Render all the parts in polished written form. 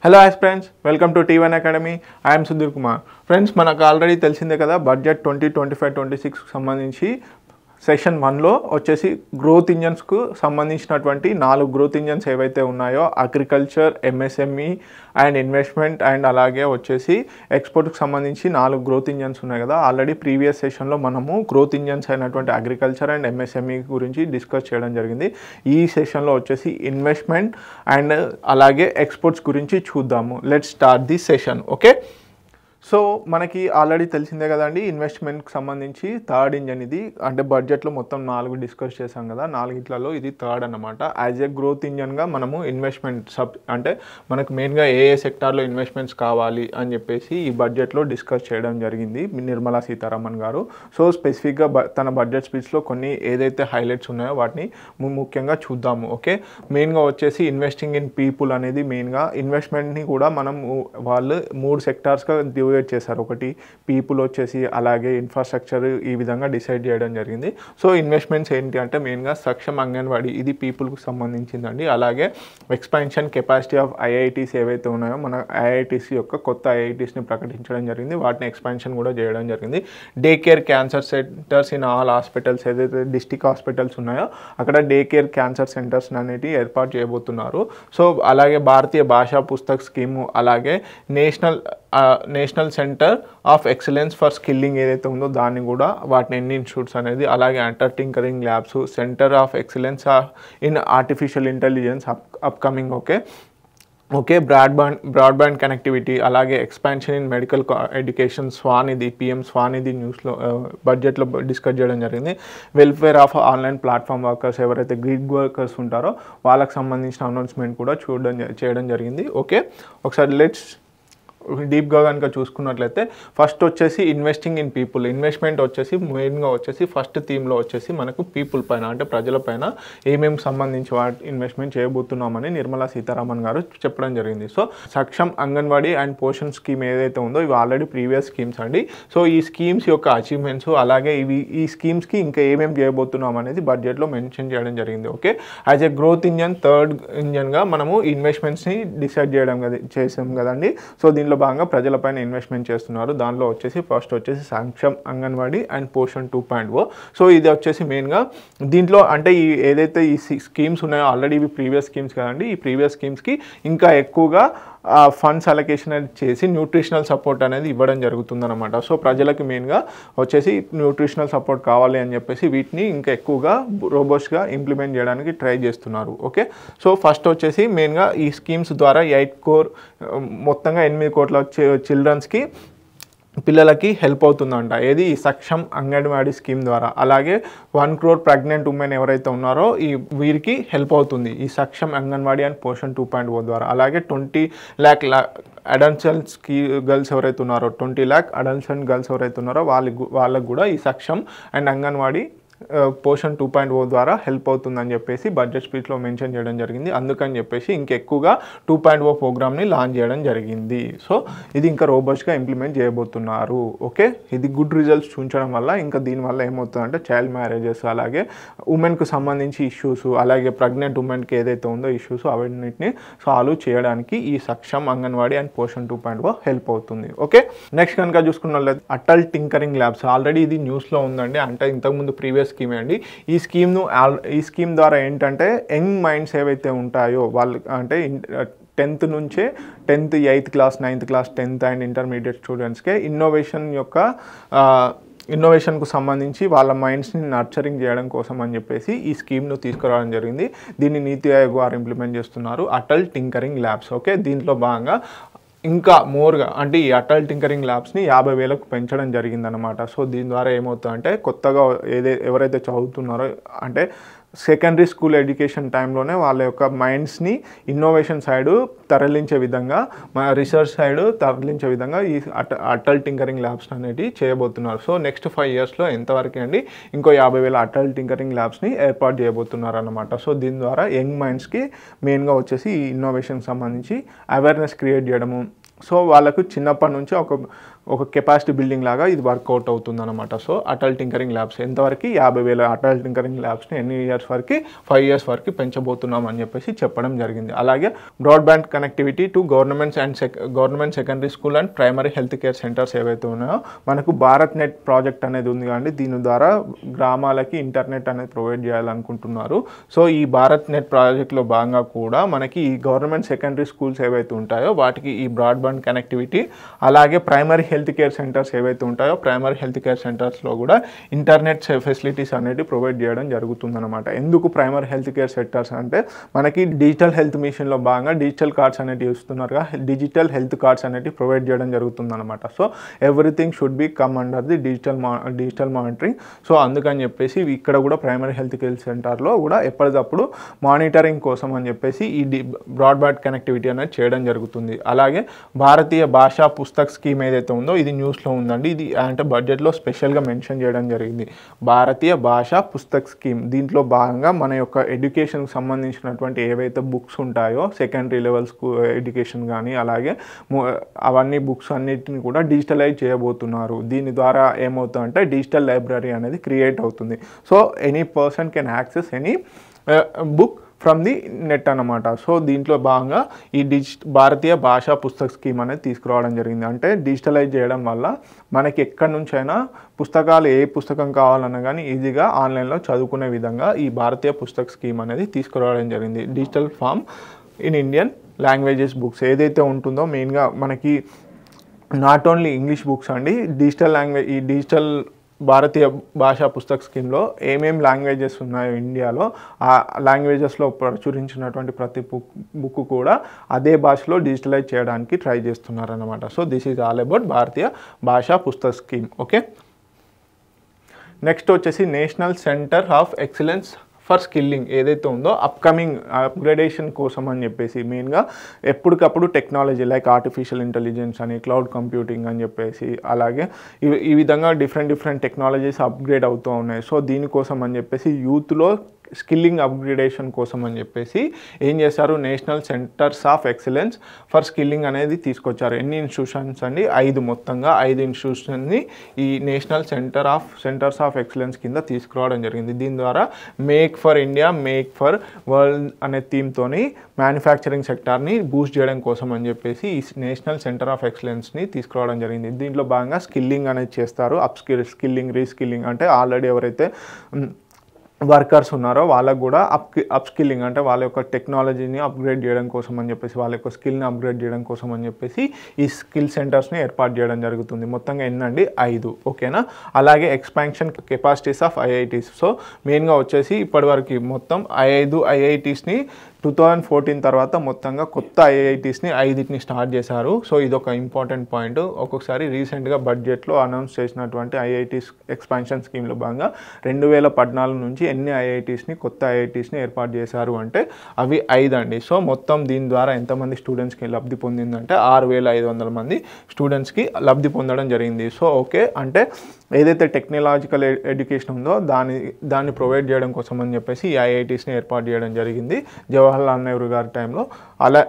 Hello friends, welcome to T1 Academy. I am Sudhir Kumar. Friends, మనకు already తెలిసిందే కదా budget 2025-26 సంబంధించి session 1లో వచ్చేసి గ్రోత్ ఇంజన్స్కు సంబంధించినటువంటి 4 గ్రోత్ ఇంజన్స్ ఏవైతే ఉన్నాయో agriculture, MSME and investment and అలాగే వచ్చేసి ఎక్స్పోర్ట్కి సంబంధించి 4 గ్రోత్ ఇంజన్స్ ఉన్నాయి కదా. ఆల్రెడీ ప్రీవియస్ సెషన్లో మనము గ్రోత్ ఇంజన్స్ అయినటువంటి అగ్రికల్చర్ అండ్ ఎంఎస్ఎంఈ గురించి డిస్కస్ చేయడం జరిగింది. ఈ సెషన్లో వచ్చేసి ఇన్వెస్ట్మెంట్ అండ్ అలాగే ఎక్స్పోర్ట్స్ గురించి చూద్దాము. Let's start the session. Okay, so మనకి ఆల్రెడీ తెలిసిందే కదండి, ఇన్వెస్ట్మెంట్కి సంబంధించి థర్డ్ ఇంజన్ ఇది. అంటే బడ్జెట్లో మొత్తం 4 డిస్కస్ చేసాం కదా, 4ట్లో ఇది థర్డ్ అన్నమాట. యాజ్ ఏ గ్రోత్ ఇంజన్గా మనము ఇన్వెస్ట్మెంట్ అంటే మనకు మెయిన్గా ఏ సెక్టార్లో ఇన్వెస్ట్మెంట్స్ కావాలి అని చెప్పేసి ఈ బడ్జెట్లో డిస్కస్ చేయడం జరిగింది నిర్మలా సీతారామన్ గారు. సో స్పెసిఫిక్గా తన బడ్జెట్ స్పీచ్లో కొన్ని ఏదైతే హైలైట్స్ ఉన్నాయో వాటిని ముఖ్యంగా చూద్దాము. ఓకే, మెయిన్గా వచ్చేసి ఇన్వెస్టింగ్ ఇన్ పీపుల్ అనేది మెయిన్గా ఇన్వెస్ట్మెంట్ని కూడా మనం వాళ్ళు 3 సెక్టార్స్గా డివైడ్ చేశారు. ఒకటి పీపుల్ వచ్చేసి అలాగే ఇన్ఫ్రాస్ట్రక్చర్, ఈ విధంగా డిసైడ్ చేయడం జరిగింది. సో ఇన్వెస్ట్మెంట్స్ ఏంటి అంటే మెయిన్గా సక్షమ్ అంగన్వాడీ, ఇది పీపుల్కి సంబంధించిందండి. అలాగే ఎక్స్పాన్షన్ కెపాసిటీ ఆఫ్ ఐఐటీస్ ఏవైతే ఉన్నాయో మన ఐఐటీస్ యొక్క కొత్త ఐఐటీస్ని ప్రకటించడం జరిగింది, వాటిని ఎక్స్పాన్షన్ కూడా చేయడం జరిగింది. Day care cancer centres in all hospitals, ఏదైతే డిస్టిక్ హాస్పిటల్స్ ఉన్నాయో అక్కడ డే కేర్ క్యాన్సర్ సెంటర్స్ అనేవి ఏర్పాటు చేయబోతున్నారు. సో అలాగే భారతీయ భాషా పుస్తక్ స్కీము, అలాగే national centre of excellence for skilling ఏదైతే ఉందో దాన్ని కూడా వాటిని ఎన్ని ఇన్స్టిట్యూట్స్ అనేది, అలాగే Atal tinkering labs, centre of excellence in artificial intelligence upcoming. Okay, broadband connectivity, అలాగే expansion in medical education, Svanidhi, PM Svanidhi న్యూస్లో బడ్జెట్లో డిస్కస్ చేయడం జరిగింది. Welfare of online platform workers, ఎవరైతే గ్రిడ్ వర్కర్స్ ఉంటారో వాళ్ళకి సంబంధించిన అనౌన్స్మెంట్ కూడా చేయడం జరిగింది. ఓకే, ఒకసారి లెట్స్ డీప్గా కనుక చూసుకున్నట్లయితే ఫస్ట్ వచ్చేసి ఇన్వెస్టింగ్ ఇన్ పీపుల్. ఇన్వెస్ట్మెంట్ వచ్చేసి మెయిన్గా వచ్చేసి ఫస్ట్ థీమ్లో వచ్చేసి మనకు పీపుల్ పైన అంటే ప్రజల పైన ఏమేమి సంబంధించి ఇన్వెస్ట్మెంట్ చేయబోతున్నామని నిర్మలా సీతారామన్ గారు చెప్పడం జరిగింది. So Saksham anganwadi and Poshan scheme ఏదైతే ఉందో ఇవి ఆల్రెడీ ప్రీవియస్ స్కీమ్స్ అండి. సో ఈ స్కీమ్స్ యొక్క అచీవ్మెంట్స్, అలాగే ఈ స్కీమ్స్కి ఇంకా ఏమేమి చేయబోతున్నాం అనేది బడ్జెట్లో మెన్షన్ చేయడం జరిగింది. Okay, as a growth engine third ఇంజన్గా మనము ఇన్వెస్ట్మెంట్స్ని డిసైడ్ చేసాం కదండి. సో దీనిలో భాగంగా ప్రజలపైన ఇన్వెస్ట్మెంట్ చేస్తున్నారు. దానిలో వచ్చేసి ఫస్ట్ వచ్చేసి సక్షమ్ అంగన్వాడీ అండ్ పోషణ్ 2.0. సో ఇది వచ్చేసి మెయిన్గా దీంట్లో అంటే ఈ ఏదైతే ఈ స్కీమ్స్ ఉన్నాయో ఆల్రెడీ ఇవి ప్రీవియస్ స్కీమ్స్ కదండి, ఈ ప్రీవియస్ స్కీమ్స్కి ఇంకా ఎక్కువగా ఫండ్స్ అలొకేషన్ అనేది చేసి న్యూట్రిషనల్ సపోర్ట్ అనేది ఇవ్వడం జరుగుతుందన్నమాట. సో ప్రజలకు మెయిన్గా వచ్చేసి న్యూట్రిషనల్ సపోర్ట్ కావాలి అని చెప్పేసి వీటిని ఇంకా ఎక్కువగా రోబోస్ట్గా ఇంప్లిమెంట్ చేయడానికి ట్రై చేస్తున్నారు. ఓకే, సో ఫస్ట్ వచ్చేసి మెయిన్గా ఈ స్కీమ్స్ ద్వారా 8 crore మొత్తంగా 8 కోట్ల చిల్డ్రన్స్కి పిల్లలకి హెల్ప్ అవుతుందంట. ఏది ఈ సక్షమ్ అంగన్వాడీ స్కీమ్ ద్వారా. అలాగే 1 crore ప్రెగ్నెంట్ ఉమెన్ ఎవరైతే ఉన్నారో వీరికి హెల్ప్ అవుతుంది ఈ సక్షమ్ అంగన్వాడీ అండ్ పోషణ్ 2.0 ద్వారా. అలాగే 20 lakh అడల్సెంట్ గర్ల్స్ ఎవరైతే ఉన్నారో 20 lakh అడల్సెంట్ గర్ల్స్ ఎవరైతే ఉన్నారో వాళ్ళకు కూడా ఈ సక్షమ్ అండ్ అంగన్వాడీ పోషణ్ 2.0 ద్వారా హెల్ప్ అవుతుందని చెప్పేసి బడ్జెట్ స్పీచ్లో మెన్షన్ చేయడం జరిగింది. అందుకని చెప్పేసి ఇంకెక్కువగా 2.0 ప్రోగ్రామ్ని లాంచ్ చేయడం జరిగింది. సో ఇది ఇంకా రోబస్ట్గా ఇంప్లిమెంట్ చేయబోతున్నారు. ఓకే, ఇది గుడ్ రిజల్ట్స్ చూపించడం వల్ల ఇంకా దీనివల్ల ఏమవుతుందంటే చైల్డ్ మ్యారేజెస్, అలాగే ఉమెన్కు సంబంధించి ఇష్యూస్, అలాగే ప్రెగ్నెంట్ ఉమెన్కి ఏదైతే ఉందో ఇష్యూస్ అవన్నిటిని సాల్వ్ చేయడానికి ఈ సక్షమ్ అంగన్వాడీ అండ్ పోషణ్ 2.0 హెల్ప్ అవుతుంది. ఓకే, నెక్స్ట్ కనుక చూసుకున్నట్లయితే అటల్ టింకరింగ్ ల్యాబ్స్. ఆల్రెడీ ఇది న్యూస్లో ఉందండి, అంటే ఇంతకుముందు ప్రీవియస్ స్కీమ్ అండి. ఈ స్కీమ్ ద్వారా ఏంటంటే యంగ్ మైండ్స్ ఏవైతే ఉంటాయో వాళ్ళు అంటే 10th నుంచే 10th, 8th class, 9th class, 10th and intermediate స్టూడెంట్స్కే ఇన్నోవేషన్కు సంబంధించి వాళ్ళ మైండ్స్ని నర్చరింగ్ చేయడం కోసం అని చెప్పేసి ఈ స్కీమ్ను తీసుకురావడం జరిగింది. దీన్ని నీతి ఆయోగ్ వారు ఇంప్లిమెంట్ చేస్తున్నారు, అటల్ టింకరింగ్ ల్యాబ్స్. ఓకే, దీంట్లో భాగంగా ఇంకా మోర్గా అంటే ఈ అటల్ టింకరింగ్ ల్యాబ్స్ని 50,000కు పెంచడం జరిగిందనమాట. సో దీని ద్వారా ఏమవుతుందంటే కొత్తగా ఎవరైతే చదువుతున్నారో అంటే సెకండరీ స్కూల్ ఎడ్యుకేషన్ టైంలోనే వాళ్ళ యొక్క మైండ్స్ని ఇన్నోవేషన్ సైడు తరలించే విధంగా, రీసెర్చ్ సైడు తరలించే విధంగా ఈ అటల్ టింకరింగ్ ల్యాబ్స్ అనేవి చేయబోతున్నారు. సో నెక్స్ట్ 5 yearsలో ఎంతవరకు అండి ఇంకో 50,000 అటల్ టింకరింగ్ ల్యాబ్స్ని ఏర్పాటు చేయబోతున్నారు అన్నమాట. సో దీని ద్వారా యంగ్ మైండ్స్కి మెయిన్గా వచ్చేసి ఈ ఇన్నోవేషన్కి సంబంధించి అవేర్నెస్ క్రియేట్ చేయడము, సో వాళ్ళకు చిన్నప్పటి నుంచి ఒక కెపాసిటీ బిల్డింగ్ లాగా ఇది వర్కౌట్ అవుతుంది అనమాట. సో అటల్ టింకరింగ్ ల్యాబ్స్ ఎంతవరకు 50,000 అటల్ టింకరింగ్ ల్యాబ్స్ని ఎన్ని ఇయర్స్ వరకు 5 years వరకు పెంచబోతున్నాం అని చెప్పేసి చెప్పడం జరిగింది. అలాగే broadband connectivity to government secondary school and primary health care centres ఏవైతే ఉన్నాయో మనకు భారత్ నెట్ ప్రాజెక్ట్ అనేది ఉంది కానీ దీని ద్వారా గ్రామాలకి ఇంటర్నెట్ అనేది ప్రొవైడ్ చేయాలనుకుంటున్నారు. సో ఈ భారత్ నెట్ ప్రాజెక్ట్లో భాగంగా కూడా మనకి ఈ గవర్నమెంట్ సెకండరీ స్కూల్స్ ఏవైతే ఉంటాయో వాటికి ఈ బ్రాడ్బ్యాండ్ కనెక్టివిటీ, అలాగే ప్రైమరీ హెల్త్ కేర్ సెంటర్స్ ఏవైతే ఉంటాయో ప్రైమరీ హెల్త్ కేర్ సెంటర్స్లో కూడా ఇంటర్నెట్ ఫెసిలిటీస్ అనేవి ప్రొవైడ్ చేయడం జరుగుతుందన్నమాట. ఎందుకు ప్రైమరీ హెల్త్ కేర్ సెంటర్స్ అంటే మనకి డిజిటల్ హెల్త్ మిషన్లో భాగంగా డిజిటల్ కార్డ్స్ అనేవి ఇస్తున్నారుగా, డిజిటల్ హెల్త్ కార్డ్స్ అనేవి ప్రొవైడ్ చేయడం జరుగుతుందన్నమాట. So everything should be come under the digital monitoring. So అందుకని చెప్పేసి ఇక్కడ కూడా ప్రైమరీ హెల్త్ కేర్ సెంటర్లో కూడా ఎప్పటికప్పుడు మానిటరింగ్ కోసం అని చెప్పేసి ఈ బ్రాడ్బ్యాండ్ కనెక్టివిటీ అనేది చేయడం జరుగుతుంది. అలాగే భారతీయ భాషా పుస్తక్ స్కీమ్ ఏదైతే ఉందో ఇది న్యూస్లో ఉందండి. ఇది అంటే బడ్జెట్లో స్పెషల్గా మెన్షన్ చేయడం జరిగింది. భారతీయ భాషా పుస్తక్ స్కీమ్ దీంట్లో భాగంగా మన యొక్క ఎడ్యుకేషన్కి సంబంధించినటువంటి ఏవైతే బుక్స్ ఉంటాయో సెకండరీ లెవెల్స్ ఎడ్యుకేషన్ కానీ అలాగే అవన్నీ బుక్స్ అన్నిటిని కూడా డిజిటలైజ్ చేయబోతున్నారు. దీని ద్వారా ఏమవుతుందంటే డిజిటల్ లైబ్రరీ అనేది క్రియేట్ అవుతుంది. So any person can access any book from the net అన్నమాట. సో దీంట్లో భాగంగా ఈ భారతీయ భాషా పుస్తక్ స్కీమ్ అనేది తీసుకురావడం జరిగింది. అంటే డిజిటలైజ్ చేయడం వల్ల మనకి ఎక్కడి నుంచైనా పుస్తకాలు ఏ పుస్తకం కావాలన్నా కానీ ఈజీగా ఆన్లైన్లో చదువుకునే విధంగా ఈ భారతీయ పుస్తక్ స్కీమ్ అనేది తీసుకురావడం జరిగింది. Digital form in Indian languages books ఏదైతే ఉంటుందో మెయిన్గా మనకి నాట్ ఓన్లీ ఇంగ్లీష్ బుక్స్ అండి, డిజిటల్ లాంగ్వేజ్ ఈ డిజిటల్ భారతీయ భాషా పుస్తక్ స్కీమ్లో ఏమేమి లాంగ్వేజెస్ ఉన్నాయో ఇండియాలో ఆ లాంగ్వేజెస్లో ప్రచురించినటువంటి ప్రతి బుక్ కూడా అదే భాషలో డిజిటలైజ్ చేయడానికి ట్రై చేస్తున్నారన్నమాట. So this is all about Bharatiya Bhasha Pustak scheme. Okay, next వచ్చేసి national centre of excellence for skilling ఏదైతే ఉందో అప్కమింగ్ అప్గ్రేడేషన్ కోసం అని చెప్పేసి మెయిన్గా ఎప్పటికప్పుడు టెక్నాలజీ లైక్ ఆర్టిఫిషియల్ ఇంటెలిజెన్స్ అని క్లౌడ్ కంప్యూటింగ్ అని చెప్పేసి అలాగే ఈ విధంగా డిఫరెంట్ టెక్నాలజీస్ అప్గ్రేడ్ అవుతూ ఉన్నాయి. సో దీనికోసం అని చెప్పేసి యూత్లో స్కిల్లింగ్ అప్గ్రేడేషన్ కోసం అని చెప్పేసి ఏం చేశారు, national centres of excellence for skilling అనేది తీసుకొచ్చారు. ఎన్ని ఇన్స్టిట్యూషన్స్ అండి, 5 మొత్తంగా 5 ఇన్స్టిట్యూషన్ని ఈ నేషనల్ సెంటర్స్ ఆఫ్ ఎక్సలెన్స్ కింద తీసుకురావడం జరిగింది. దీని ద్వారా make for India make for world అనే థీమ్తోని మ్యానుఫ్యాక్చరింగ్ సెక్టార్ని బూస్ట్ చేయడం కోసం అని చెప్పేసి ఈ నేషనల్ సెంటర్ ఆఫ్ ఎక్సలెన్స్ని తీసుకురావడం జరిగింది. దీంట్లో భాగంగా స్కిల్లింగ్ అనేది చేస్తారు. స్కిల్లింగ్ రీస్కిల్లింగ్ అంటే ఆల్రెడీ ఎవరైతే వర్కర్స్ ఉన్నారో వాళ్ళకు కూడా అప్స్కిల్లింగ్ అంటే వాళ్ళ యొక్క టెక్నాలజీని అప్గ్రేడ్ చేయడం కోసం అని చెప్పేసి వాళ్ళ యొక్క స్కిల్ని అప్గ్రేడ్ చేయడం కోసం అని చెప్పేసి ఈ స్కిల్ సెంటర్స్ని ఏర్పాటు చేయడం జరుగుతుంది. మొత్తంగా ఎన్నండి 5. ఓకేనా, అలాగే expansion capacities of IITs. So మెయిన్గా వచ్చేసి ఇప్పటివరకు మొత్తం 5 ఐఐటీస్ని 2014 తర్వాత మొత్తంగా కొత్త ఐఐటీస్ని 5 స్టార్ట్ చేశారు. సో ఇదొక ఇంపార్టెంట్ పాయింట్. ఒక్కొక్కసారి రీసెంట్గా బడ్జెట్లో అనౌన్స్ చేసినటువంటి ఐఐటీస్ ఎక్స్పాన్షన్ స్కీమ్లో భాగంగా 2014 నుంచి ఎన్ని ఐఐటీస్ని కొత్త ఐఐటీస్ని ఏర్పాటు చేశారు అంటే అవి 5 అండి. సో మొత్తం దీని ద్వారా ఎంతమంది స్టూడెంట్స్కి లబ్ధి పొందిందంటే 6,500 మంది స్టూడెంట్స్కి లబ్ధి పొందడం జరిగింది. సో ఓకే, అంటే ఏదైతే టెక్నాలజికల్ ఎడ్యుకేషన్ ఉందో దాన్ని ప్రొవైడ్ చేయడం కోసం అని చెప్పేసి ఈ ఐఐటీస్ని ఏర్పాటు చేయడం జరిగింది జవహర్లాల్ నెహ్రూ గారి టైంలో.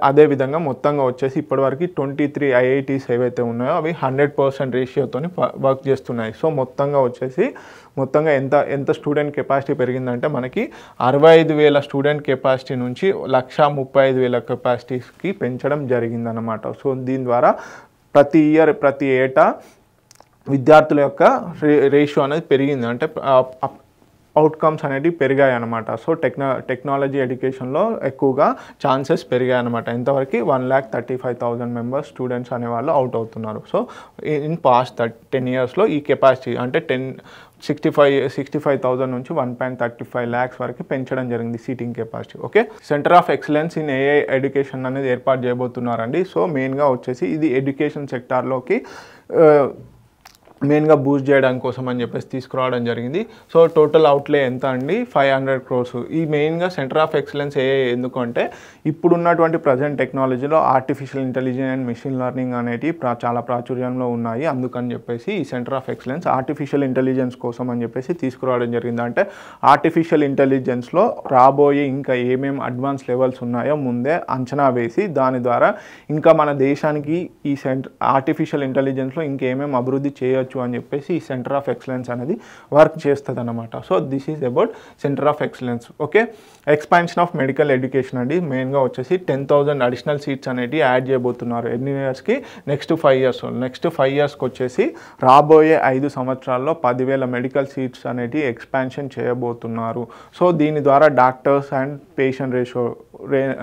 అదేవిధంగా మొత్తంగా వచ్చేసి ఇప్పటివరకు 23 ఐఐటీస్ ఏవైతే ఉన్నాయో అవి 100% రేషియోతో వర్క్ చేస్తున్నాయి. సో మొత్తంగా ఎంత స్టూడెంట్ కెపాసిటీ పెరిగిందంటే మనకి 65,000 స్టూడెంట్ కెపాసిటీ నుంచి 135,000 కెపాసిటీస్కి పెంచడం జరిగిందన్నమాట. సో దీని ద్వారా ప్రతి ఏటా విద్యార్థుల యొక్క రేషియో అనేది పెరిగింది, అంటే అవుట్కమ్స్ అనేవి పెరిగాయి అన్నమాట. సో టెక్నాలజీ ఎడ్యుకేషన్లో ఎక్కువగా ఛాన్సెస్ పెరిగాయి అన్నమాట. ఎంతవరకు 1,35,000 మెంబర్స్ స్టూడెంట్స్ అనేవాళ్ళు అవుట్ అవుతున్నారు. సో ఇన్ పాస్ట్ 10 yearsలో ఈ కెపాసిటీ అంటే 65,000 నుంచి 1.35 lakhs వరకు పెంచడం జరిగింది seating capacity. Okay, centre of excellence in AI education అనేది ఏర్పాటు చేయబోతున్నారండి. సో మెయిన్గా వచ్చేసి ఇది ఎడ్యుకేషన్ సెక్టార్లోకి మెయిన్గా బూస్ట్ చేయడానికి కోసం అని చెప్పేసి తీసుకురావడం జరిగింది. సో టోటల్ అవుట్లే ఎంత అండి 500 crores. ఈ మెయిన్గా సెంటర్ ఆఫ్ ఎక్సలెన్స్ ఎందుకంటే ఇప్పుడున్నటువంటి ప్రజెంట్ టెక్నాలజీలో artificial intelligence and machine learning అనేవి చాలా ప్రాచుర్యంలో ఉన్నాయి. అందుకని చెప్పేసి ఈ centre of excellence artificial intelligence కోసం అని చెప్పేసి తీసుకురావడం జరిగింది. అంటే ఆర్టిఫిషియల్ ఇంటెలిజెన్స్లో రాబోయే ఇంకా ఏమేమి అడ్వాన్స్ లెవెల్స్ ఉన్నాయో ముందే అంచనా వేసి దాని ద్వారా ఇంకా మన దేశానికి ఈ ఆర్టిఫిషియల్ ఇంటెలిజెన్స్లో ఇంకేమేమి అభివృద్ధి చేయొచ్చు అని చెప్పేసి ఈ సెంటర్ ఆఫ్ ఎక్సలెన్స్ అనేది వర్క్ చేస్తుంది అనమాట. So this is about centre of excellence. Okay, expansion of medical education అండి. మెయిన్గా వచ్చేసి 10,000 అడిషనల్ సీట్స్ అనేవి యాడ్ చేయబోతున్నారు. ఎన్ని ఇయర్స్కి? Next 5 years. నెక్స్ట్ 5 yearsకి వచ్చేసి రాబోయే 5 సంవత్సరాల్లో 10,000 మెడికల్ సీట్స్ అనేవి ఎక్స్పాన్షన్ చేయబోతున్నారు. సో దీని ద్వారా డాక్టర్స్ అండ్ పేషెంట్ రేషియో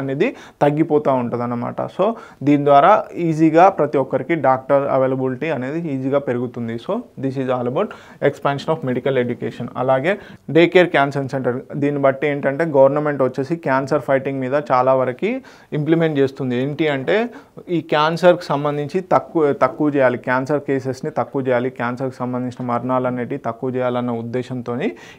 అనేది తగ్గిపోతూ ఉంటుంది అన్నమాట. సో దీని ద్వారా ఈజీగా ప్రతి ఒక్కరికి డాక్టర్ అవైలబిలిటీ అనేది ఈజీగా పెరుగుతుంది. So this is all about expansion of medical education. అలాగే డే కేర్ క్యాన్సర్ సెంటర్, దీన్ని బట్టి ఏంటంటే గవర్నమెంట్ వచ్చేసి క్యాన్సర్ ఫైటింగ్ మీద చాలా వరకు ఇంప్లిమెంట్ చేస్తుంది. ఏంటి అంటే ఈ క్యాన్సర్కి సంబంధించి తక్కువ చేయాలి, క్యాన్సర్ కేసెస్ని తక్కువ చేయాలి, క్యాన్సర్కి సంబంధించిన మరణాలు అనేవి తక్కువ చేయాలన్న ఉద్దేశంతో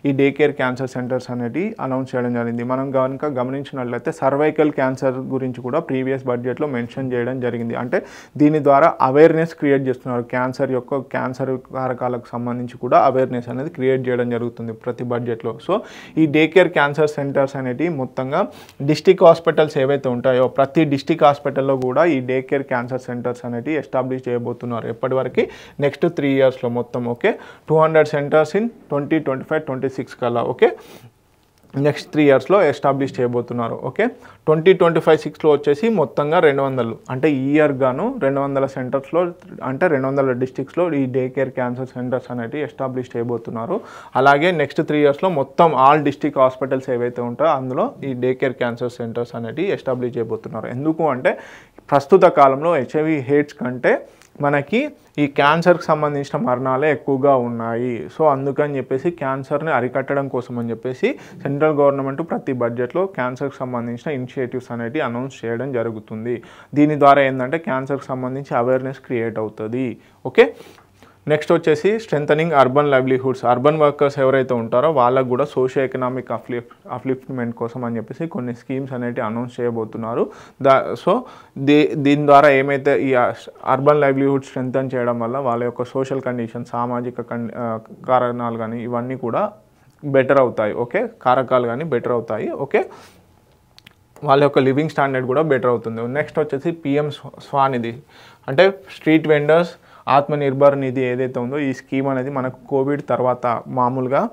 ఈ డే కేర్ క్యాన్సర్ సెంటర్స్ అనేవి అనౌన్స్ చేయడం జరిగింది. మనం కనుక గమనించినట్లయితే సర్వైకల్ క్యాన్సర్ గురించి కూడా ప్రీవియస్ బడ్జెట్లో మెన్షన్ చేయడం జరిగింది. అంటే దీని ద్వారా అవేర్నెస్ క్రియేట్ చేస్తున్నారు. క్యాన్సర్ కారకాలకు సంబంధించి కూడా అవేర్నెస్ అనేది క్రియేట్ చేయడం జరుగుతుంది ప్రతి బడ్జెట్లో. సో ఈ డే కేర్ క్యాన్సర్ సెంటర్స్ అనేవి మొత్తంగా డిస్టిక్ హాస్పిటల్స్ ఏవైతే ఉంటాయో ప్రతి డిస్టిక్ హాస్పిటల్లో కూడా ఈ డే కేర్ క్యాన్సర్ సెంటర్స్ అనేవి ఎస్టాబ్లిష్ చేయబోతున్నారు. ఎప్పటివరకు? నెక్స్ట్ 3 yearsలో మొత్తం. ఓకే, 200 centers ఇన్ 2025-26 కల్లా. ఓకే, నెక్స్ట్ 3 yearsలో ఎస్టాబ్లిష్ చేయబోతున్నారు. ఓకే, 2025-26లో వచ్చేసి మొత్తంగా 200, అంటే ఈ ఇయర్ గాను 200 centersలో అంటే 200 districtsలో ఈ డే కేర్ క్యాన్సర్ సెంటర్స్ అనేవి ఎస్టాబ్లిష్ చేయబోతున్నారు. అలాగే నెక్స్ట్ 3 yearsలో మొత్తం ఆల్ డిస్ట్రిక్ట్ హాస్పిటల్స్ ఏవైతే ఉంటాయో అందులో ఈ డే కేర్ క్యాన్సర్ సెంటర్స్ అనేవి ఎస్టాబ్లిష్ చేయబోతున్నారు. ఎందుకు అంటే ప్రస్తుత కాలంలో HIV AIDS కంటే మనకి ఈ క్యాన్సర్కి సంబంధించిన మరణాలే ఎక్కువగా ఉన్నాయి. సో అందుకని చెప్పేసి క్యాన్సర్ని అరికట్టడం కోసం అని చెప్పేసి సెంట్రల్ గవర్నమెంట్ ప్రతి బడ్జెట్లో క్యాన్సర్కి సంబంధించిన ఇనిషియేటివ్స్ అనేవి అనౌన్స్ చేయడం జరుగుతుంది. దీని ద్వారా ఏంటంటే క్యాన్సర్కి సంబంధించి అవేర్నెస్ క్రియేట్ అవుతుంది. ఓకే, నెక్స్ట్ వచ్చేసి strengthening urban livelihoods. Urban workers ఎవరైతే ఉంటారో వాళ్ళకు కూడా సోషియో ఎకనామిక్ అప్లిఫ్ట్మెంట్ కోసం అని చెప్పేసి కొన్ని స్కీమ్స్ అనేవి అనౌన్స్ చేయబోతున్నారు. సో దీని ద్వారా ఏమైతే ఈ అర్బన్ లైవ్లీహుడ్ స్ట్రెంథన్ చేయడం వల్ల వాళ్ళ యొక్క సోషల్ కండిషన్, సామాజిక కారణాలు కానీ ఇవన్నీ కూడా బెటర్ అవుతాయి. ఓకే, కారకాలు కానీ బెటర్ అవుతాయి. ఓకే, వాళ్ళ యొక్క లివింగ్ స్టాండర్డ్ కూడా బెటర్ అవుతుంది. నెక్స్ట్ వచ్చేసి PM స్వానిధి, అంటే స్ట్రీట్ వెండర్స్ ఆత్మనిర్భర్ నిధి ఏదైతే ఉందో ఈ స్కీమ్ అనేది మనకు కోవిడ్ తర్వాత మామూలుగా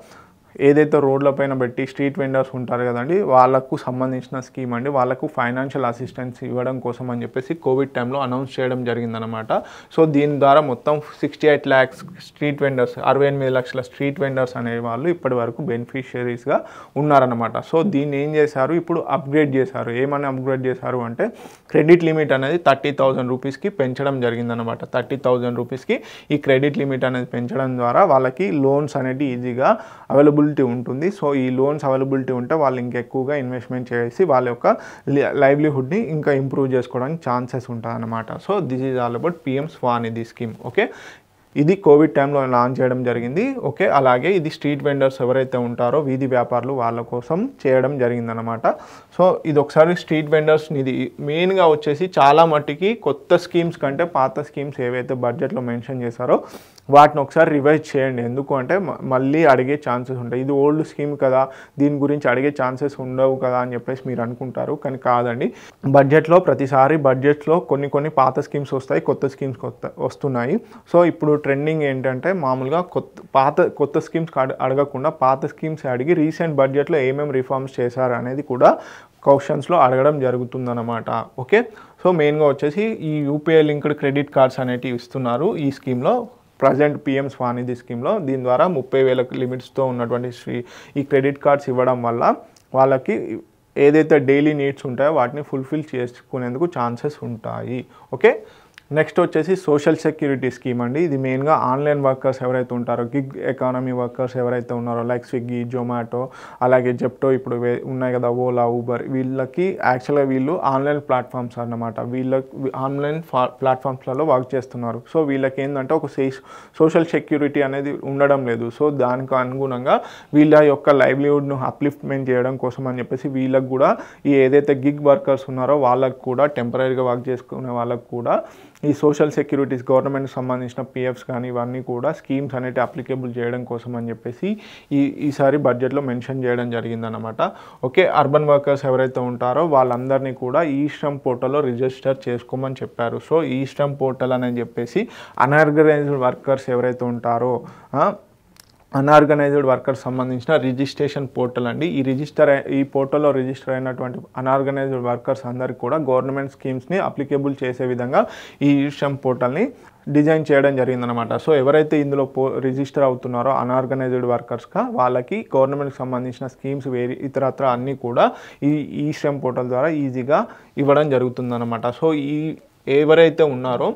ఏదైతే రోడ్ల పైన పెట్టి స్ట్రీట్ వెండర్స్ ఉంటారు కదండి వాళ్ళకు సంబంధించిన స్కీమ్ అండి. వాళ్ళకు ఫైనాన్షియల్ అసిస్టెన్స్ ఇవ్వడం కోసం అని చెప్పేసి కోవిడ్ టైంలో అనౌన్స్ చేయడం జరిగిందనమాట. సో దీని ద్వారా మొత్తం 68 lakhs స్ట్రీట్ వెండర్స్, 68 లక్షల స్ట్రీట్ వెండర్స్ అనే వాళ్ళు ఇప్పటి వరకు బెనిఫిషియరీస్గా ఉన్నారనమాట. సో దీన్ని ఏం చేశారు, ఇప్పుడు అప్గ్రేడ్ చేశారు. ఏమని అప్గ్రేడ్ చేశారు అంటే క్రెడిట్ లిమిట్ అనేది 30,000 రూపీస్కి పెంచడం జరిగిందనమాట. 30,000 రూపీస్కి ఈ క్రెడిట్ లిమిట్ అనేది పెంచడం ద్వారా వాళ్ళకి లోన్స్ అనేది ఈజీగా అవైలబిలిటీ ఉంటుంది. సో ఈ లోన్స్ అవైలబిలిటీ ఉంటే వాళ్ళు ఇంకా ఎక్కువగా ఇన్వెస్ట్మెంట్ చేసి వాళ్ళ యొక్క లైవ్లీహుడ్ని ఇంకా ఇంప్రూవ్ చేసుకోవడానికి ఛాన్సెస్ ఉంటాయి అన్నమాట. So this is all about PM SVANidhi scheme. Okay, ఇది కోవిడ్ టైంలో లాంచ్ చేయడం జరిగింది. ఓకే, అలాగే ఇది స్ట్రీట్ వెండర్స్ ఎవరైతే ఉంటారో వీధి వ్యాపారులు వాళ్ళ కోసం చేయడం జరిగిందనమాట. సో ఇది ఒకసారి స్ట్రీట్ వెండర్స్ ఇది మెయిన్గా వచ్చేసి చాలా మట్టికి కొత్త స్కీమ్స్ కంటే పాత స్కీమ్స్ ఏవైతే బడ్జెట్లో మెన్షన్ చేశారో వాటిని ఒకసారి రివైజ్ చేయండి. ఎందుకు అంటే మళ్ళీ అడిగే ఛాన్సెస్ ఉంటాయి. ఇది ఓల్డ్ స్కీమ్ కదా, దీని గురించి అడిగే ఛాన్సెస్ ఉండవు కదా అని చెప్పేసి మీరు అనుకుంటారు, కానీ కాదండి. బడ్జెట్లో ప్రతిసారి బడ్జెట్లో కొన్ని పాత స్కీమ్స్ వస్తాయి, కొత్త స్కీమ్స్ వస్తున్నాయి. సో ఇప్పుడు ట్రెండింగ్ ఏంటంటే మామూలుగా కొత్త స్కీమ్స్ అడగకుండా పాత స్కీమ్స్ అడిగి రీసెంట్ బడ్జెట్లో ఏమేమి రిఫార్మ్స్ చేశారు అనేది కూడా క్వశ్చన్స్లో అడగడం జరుగుతుందన్నమాట. ఓకే, సో మెయిన్గా వచ్చేసి ఈ UPI లింక్డ్ క్రెడిట్ కార్డ్స్ అనేటివి ఇస్తున్నారు ఈ స్కీమ్లో, ప్రజెంట్ PM స్వానిధి స్కీమ్లో. దీని ద్వారా 30,000 లిమిట్స్తో ఉన్నటువంటి ఈ క్రెడిట్ కార్డ్స్ ఇవ్వడం వల్ల వాళ్ళకి ఏదైతే డైలీ నీడ్స్ ఉంటాయో వాటిని ఫుల్ఫిల్ చేసుకునేందుకు ఛాన్సెస్ ఉంటాయి. ఓకే, నెక్స్ట్ వచ్చేసి సోషల్ సెక్యూరిటీ స్కీమ్ అండి. ఇది మెయిన్గా ఆన్లైన్ వర్కర్స్ ఎవరైతే ఉంటారో, గిగ్ ఎకానమీ వర్కర్స్ ఎవరైతే ఉన్నారో, లైక్ స్విగ్గీ, జొమాటో, అలాగే జెప్టో, ఇప్పుడు ఉన్నాయి కదా ఓలా, ఊబర్, వీళ్ళకి యాక్చువల్గా వీళ్ళు ఆన్లైన్ ప్లాట్ఫామ్స్ అన్నమాట. వీళ్ళకి ఆన్లైన్ ప్లాట్ఫామ్స్లలో వర్క్ చేస్తున్నారు. సో వీళ్ళకి ఏంటంటే ఒక సోషల్ సెక్యూరిటీ అనేది ఉండడం లేదు. సో దానికి అనుగుణంగా వీళ్ళ యొక్క లైవ్లీహుడ్ను అప్లిఫ్ట్మెంట్ చేయడం కోసం అని చెప్పేసి వీళ్ళకి కూడా ఈ ఏదైతే గిగ్ వర్కర్స్ ఉన్నారో వాళ్ళకు కూడా టెంపరీగా వర్క్ చేసుకునే వాళ్ళకు కూడా ఈ సోషల్ సెక్యూరిటీస్, గవర్నమెంట్కి సంబంధించిన పిఎఫ్స్ కానీ ఇవన్నీ కూడా స్కీమ్స్ అనేవి అప్లికేబుల్ చేయడం కోసం అని చెప్పేసి ఈసారి బడ్జెట్లో మెన్షన్ చేయడం జరిగిందనమాట. ఓకే, అర్బన్ వర్కర్స్ ఎవరైతే ఉంటారో వాళ్ళందరినీ కూడా ఈ శ్రమ్ పోర్టల్లో రిజిస్టర్ చేసుకోమని చెప్పారు. సో ఈ శ్రమ్ పోర్టల్ అని చెప్పేసి అన్ఆర్గనైజ్డ్ వర్కర్స్ ఎవరైతే ఉంటారో, అన్ఆర్గనైజ్డ్ వర్కర్స్ సంబంధించిన రిజిస్ట్రేషన్ పోర్టల్ అండి. ఈ పోర్టల్లో రిజిస్టర్ అయినటువంటి అన్ఆర్గనైజ్డ్ వర్కర్స్ అందరికీ కూడా గవర్నమెంట్ స్కీమ్స్ని అప్లికేబుల్ చేసే విధంగా ఈ శ్రమ్ పోర్టల్ని డిజైన్ చేయడం జరిగిందనమాట. సో ఎవరైతే ఇందులో రిజిస్టర్ అవుతున్నారో అన్ఆర్గనైజ్డ్ వర్కర్స్గా వాళ్ళకి గవర్నమెంట్కి సంబంధించిన స్కీమ్స్ ఇతరత్ర అన్నీ కూడా ఈ శ్రమ్ పోర్టల్ ద్వారా ఈజీగా ఇవ్వడం జరుగుతుందన్నమాట. సో ఎవరైతే ఉన్నారో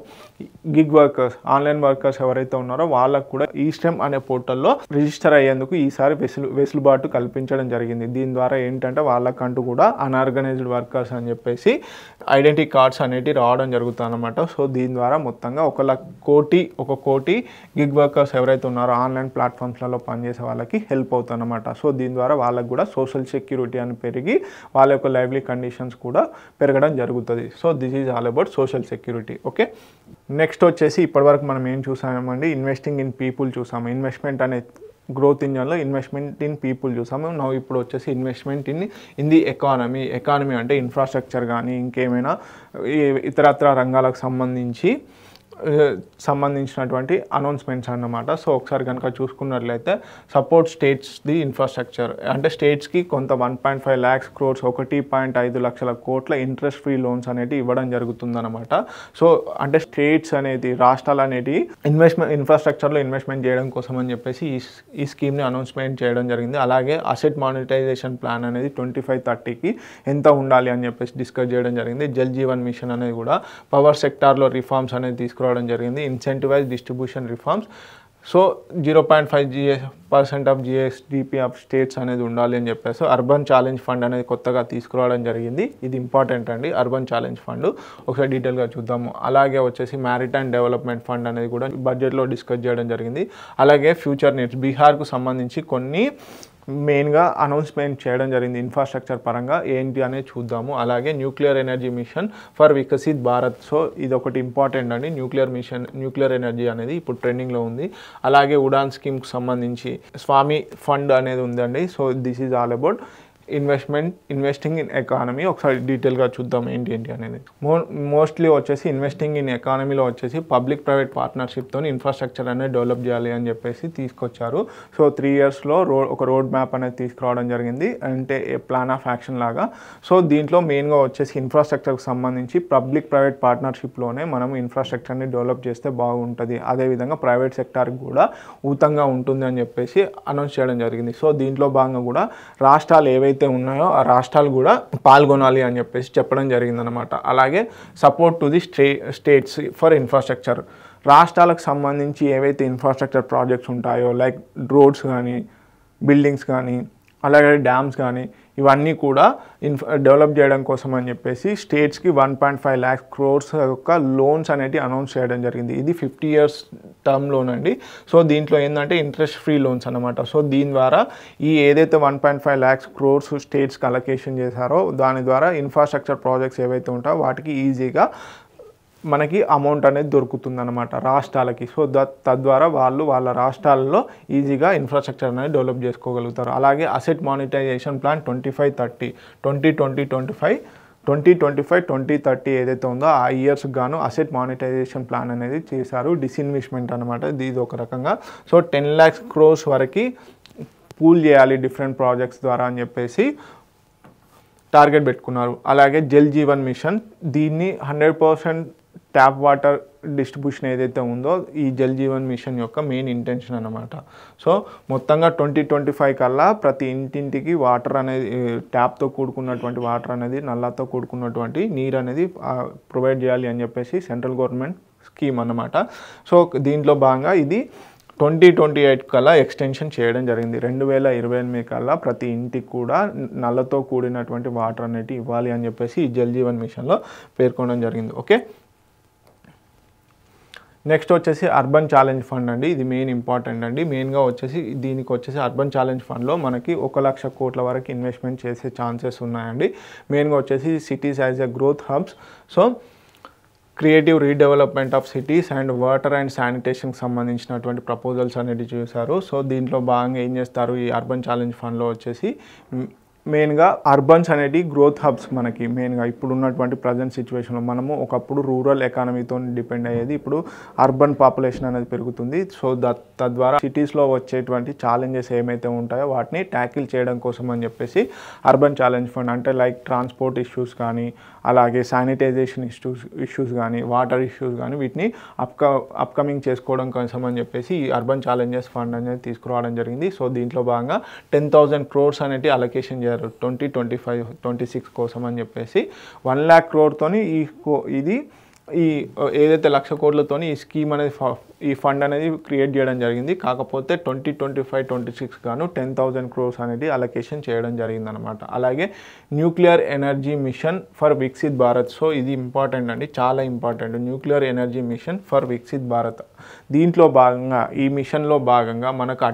గిగ్ వర్కర్స్, ఆన్లైన్ వర్కర్స్ ఎవరైతే ఉన్నారో వాళ్ళకు కూడా ఈ శ్రమ్ అనే పోర్టల్లో రిజిస్టర్ అయ్యేందుకు ఈసారి వెసులుబాటు కల్పించడం జరిగింది. దీని ద్వారా ఏంటంటే వాళ్ళకంటూ కూడా అన్ఆర్గనైజ్డ్ వర్కర్స్ అని చెప్పేసి ఐడెంటిటీ కార్డ్స్ అనేవి రావడం జరుగుతుంది అనమాట. సో దీని ద్వారా మొత్తంగా ఒక కోటి గిగ్ వర్కర్స్ ఎవరైతే ఉన్నారో ఆన్లైన్ ప్లాట్ఫామ్స్లలో పనిచేసే వాళ్ళకి హెల్ప్ అవుతుంది అనమాట. సో దీని ద్వారా వాళ్ళకు కూడా సోషల్ సెక్యూరిటీ అని పెరిగి వాళ్ళ యొక్క లైవ్లీ కండిషన్స్ కూడా పెరగడం జరుగుతుంది. So this is all about social security. Okay, next వచ్చేసి ఇప్పటివరకు మనం ఏం చూసామండి, ఇన్వెస్టింగ్ ఇన్ పీపుల్ చూసాము. ఇన్వెస్ట్మెంట్ అనే గ్రోత్ ఇంజన్లో ఇన్వెస్ట్మెంట్ ఇన్ పీపుల్ చూసాము. ఇప్పుడు వచ్చేసి ఇన్వెస్ట్మెంట్ ఇన్ ది ఎకానమీ అంటే ఇన్ఫ్రాస్ట్రక్చర్ కానీ ఇంకేమైనా ఇతరత్ర రంగాలకు సంబంధించినటువంటి అనౌన్స్మెంట్స్ అన్నమాట. సో ఒకసారి కనుక చూసుకున్నట్లయితే సపోర్ట్ స్టేట్స్ ది ఇన్ఫ్రాస్ట్రక్చర్ అంటే స్టేట్స్కి కొంత 1.5 lakhs crores 1.5 లక్షల కోట్ల ఇంట్రెస్ట్ ఫ్రీ లోన్స్ అనేవి ఇవ్వడం జరుగుతుందన్నమాట. సో అంటే స్టేట్స్ అనేది, రాష్ట్రాలు అనేవి ఇన్ఫ్రాస్ట్రక్చర్లో ఇన్వెస్ట్మెంట్ చేయడం కోసం అని చెప్పేసి ఈ స్కీమ్ని అనౌన్స్మెంట్ చేయడం జరిగింది. అలాగే అసెట్ మానిటైజేషన్ ప్లాన్ అనేది 25-30కి ఎంత ఉండాలి అని చెప్పేసి డిస్కస్ చేయడం జరిగింది. జల్ జీవన్ మిషన్ అనేది కూడా పవర్ సెక్టార్లో రిఫార్మ్స్ అనేది తీసుకురావడం జరిగింది. Incentivise distribution reforms. So 0.5% of GSDP of states అనేది ఉండాలి అని చెప్పేసి అర్బన్ ఛాలెంజ్ ఫండ్ అనేది కొత్తగా తీసుకురావడం జరిగింది. ఇది ఇంపార్టెంట్ అండి, అర్బన్ ఛాలెంజ్ ఫండ్. ఒకసారి డీటెయిల్గా చూద్దాము. అలాగే వచ్చేసి మ్యారిటైమ్ డెవలప్మెంట్ ఫండ్ అనేది కూడా బడ్జెట్లో డిస్కస్ చేయడం జరిగింది. అలాగే ఫ్యూచర్ నీడ్స్, బీహార్కు సంబంధించి కొన్ని మెయిన్గా అనౌన్స్మెంట్ చేయడం జరిగింది ఇన్ఫ్రాస్ట్రక్చర్ పరంగా ఏంటి అనేది చూద్దాము. అలాగే nuclear energy mission for Viksit Bharat. So ఇది ఒకటి ఇంపార్టెంట్ అండి, న్యూక్లియర్ ఎనర్జీ అనేది ఇప్పుడు ట్రెండింగ్లో ఉంది. అలాగే ఉడాన్ స్కీమ్కి సంబంధించి స్వామి ఫండ్ అనేది ఉందండి. So this is all about investing in economy. ఒకసారి డీటెయిల్గా చూద్దాం ఏంటి అనేది. మోస్ట్లీ వచ్చేసి ఇన్వెస్టింగ్ ఇన్ ఎకానమీలో వచ్చేసి పబ్లిక్ ప్రైవేట్ పార్ట్నర్షిప్తో ఇన్ఫ్రాస్ట్రక్చర్ అనేది డెవలప్ చేయాలి అని చెప్పేసి తీసుకొచ్చారు. సో 3 yearsలో ఒక రోడ్ మ్యాప్ అనేది తీసుకురావడం జరిగింది, అంటే ప్లాన్ ఆఫ్ యాక్షన్ లాగా. సో దీంట్లో మెయిన్గా వచ్చేసి ఇన్ఫ్రాస్ట్రక్చర్కి సంబంధించి పబ్లిక్ ప్రైవేట్ పార్ట్నర్షిప్లోనే మనం ఇన్ఫ్రాస్ట్రక్చర్ని డెవలప్ చేస్తే బాగుంటుంది, అదేవిధంగా ప్రైవేట్ సెక్టార్కి కూడా ఊతంగా ఉంటుంది అని చెప్పేసి అనౌన్స్ చేయడం జరిగింది. సో దీంట్లో భాగంగా కూడా రాష్ట్రాలు ఏవైతే ఉన్నాయో ఆ రాష్ట్రాలు కూడా పాల్గొనాలి అని చెప్పేసి చెప్పడం జరిగిందనమాట. అలాగే support to the states for infrastructure, రాష్ట్రాలకు సంబంధించి ఏవైతే ఇన్ఫ్రాస్ట్రక్చర్ ప్రాజెక్ట్స్ ఉంటాయో లైక్ రోడ్స్ కానీ, బిల్డింగ్స్ కానీ, అలాగే డ్యామ్స్ కానీ ఇవన్నీ కూడా డెవలప్ చేయడం కోసం అని చెప్పేసి స్టేట్స్కి 1.5 lakhs crores యొక్క లోన్స్ అనేవి అనౌన్స్ చేయడం జరిగింది. ఇది 50 years టర్మ్ లోన్ అండి. సో దీంట్లో ఏంటంటే ఇంట్రెస్ట్ ఫ్రీ లోన్స్ అనమాట. సో దీని ద్వారా ఏదైతే 1.5 lakhs crores స్టేట్స్కి అలొకేషన్ చేశారో దాని ద్వారా ఇన్ఫ్రాస్ట్రక్చర్ ప్రాజెక్ట్స్ ఏవైతే ఉంటాయో వాటికి ఈజీగా మనకి అమౌంట్ అనేది దొరుకుతుందన్నమాట రాష్ట్రాలకి. సో తద్వారా వాళ్ళ రాష్ట్రాల్లో ఈజీగా ఇన్ఫ్రాస్ట్రక్చర్ అనేది డెవలప్ చేసుకోగలుగుతారు. అలాగే అసెట్ మానిటైజేషన్ ప్లాన్ 2025-2030 ఏదైతే ఉందో ఆ ఇయర్స్కి గాను అసెట్ మానిటైజేషన్ ప్లాన్ అనేది చేశారు. డిస్ఇన్వెస్ట్మెంట్ అనమాట ఇది ఒక రకంగా. సో 10 lakhs crores వరకు పూల్ చేయాలి డిఫరెంట్ ప్రాజెక్ట్స్ ద్వారా అని చెప్పేసి టార్గెట్ పెట్టుకున్నారు. అలాగే జల్ జీవన్ మిషన్, దీన్ని 100% ట్యాప్ వాటర్ డిస్ట్రిబ్యూషన్ ఏదైతే ఉందో ఈ జల్ జీవన్ మిషన్ యొక్క మెయిన్ ఇంటెన్షన్ అన్నమాట. సో మొత్తంగా 2025 కల్లా ప్రతి ఇంటింటికి వాటర్ అనేది ట్యాప్తో కూడుకున్నటువంటి వాటర్ అనేది నల్లతో కూడుకున్నటువంటి నీరు అనేది ప్రొవైడ్ చేయాలి అని చెప్పేసి సెంట్రల్ గవర్నమెంట్ స్కీమ్ అన్నమాట. సో దీంట్లో భాగంగా ఇది 2028 కల్లా ఎక్స్టెన్షన్ చేయడం జరిగింది. 2028 కల్లా ప్రతి ఇంటికి కూడా నల్లతో కూడినటువంటి వాటర్ అనేది ఇవ్వాలి అని చెప్పేసి ఈ జల్ జీవన్ మిషన్లో పేర్కొనడం జరిగింది. ఓకే, నెక్స్ట్ వచ్చేసి అర్బన్ ఛాలెంజ్ ఫండ్ అండి. ఇది మెయిన్ ఇంపార్టెంట్ అండి. మెయిన్గా వచ్చేసి దీనికి వచ్చేసి అర్బన్ ఛాలెంజ్ ఫండ్లో మనకి 1 లక్ష కోట్ల వరకు ఇన్వెస్ట్మెంట్ చేసే ఛాన్సెస్ ఉన్నాయండి. మెయిన్గా వచ్చేసి cities as a growth hubs, so creative redevelopment of cities and water and శానిటేషన్కి సంబంధించినటువంటి ప్రపోజల్స్ అనేది చూశారు. సో దీంట్లో భాగంగా ఏం చేస్తారు, ఈ అర్బన్ ఛాలెంజ్ ఫండ్లో వచ్చేసి మెయిన్గా అర్బన్స్ అనేది గ్రోత్ హబ్స్. మనకి మెయిన్గా ఇప్పుడు ఉన్నటువంటి ప్రజెంట్ సిచ్యువేషన్లో మనము ఒకప్పుడు రూరల్ ఎకానమీతో డిపెండ్ అయ్యేది, ఇప్పుడు అర్బన్ పాపులేషన్ అనేది పెరుగుతుంది. సో తద్వారా సిటీస్లో వచ్చేటువంటి ఛాలెంజెస్ ఏమైతే ఉంటాయో వాటిని ట్యాకిల్ చేయడం కోసం అని చెప్పేసి అర్బన్ ఛాలెంజ్ ఫండ్ అంటే లైక్ ట్రాన్స్పోర్ట్ ఇష్యూస్ కానీ, అలాగే శానిటైజేషన్ ఇష్యూస్ కానీ, వాటర్ ఇష్యూస్ కానీ వీటిని అప్కమింగ్ చేసుకోవడం కోసం అని చెప్పేసి ఈ అర్బన్ ఛాలెంజెస్ ఫండ్ అనేది తీసుకురావడం జరిగింది. సో దీంట్లో భాగంగా 10,000 crores అనేది అలొకేషన్ చేయారు 2025-26 కోసం అని చెప్పేసి. 1 lakh crore ఇది ఈ ఏదైతే 1 లక్ష కోట్లతోని ఈ స్కీమ్ అనేది ఈ ఫండ్ అనేది క్రియేట్ చేయడం జరిగింది. కాకపోతే 2025-26 గాను 10,000 crores అనేది అలొకేషన్ చేయడం జరిగిందనమాట. అలాగే nuclear energy mission for Viksit Bharat. So ఇది ఇంపార్టెంట్ అండి, చాలా important. Nuclear energy mission for Viksit Bharat, దీంట్లో భాగంగా ఈ మిషన్లో భాగంగా మనకు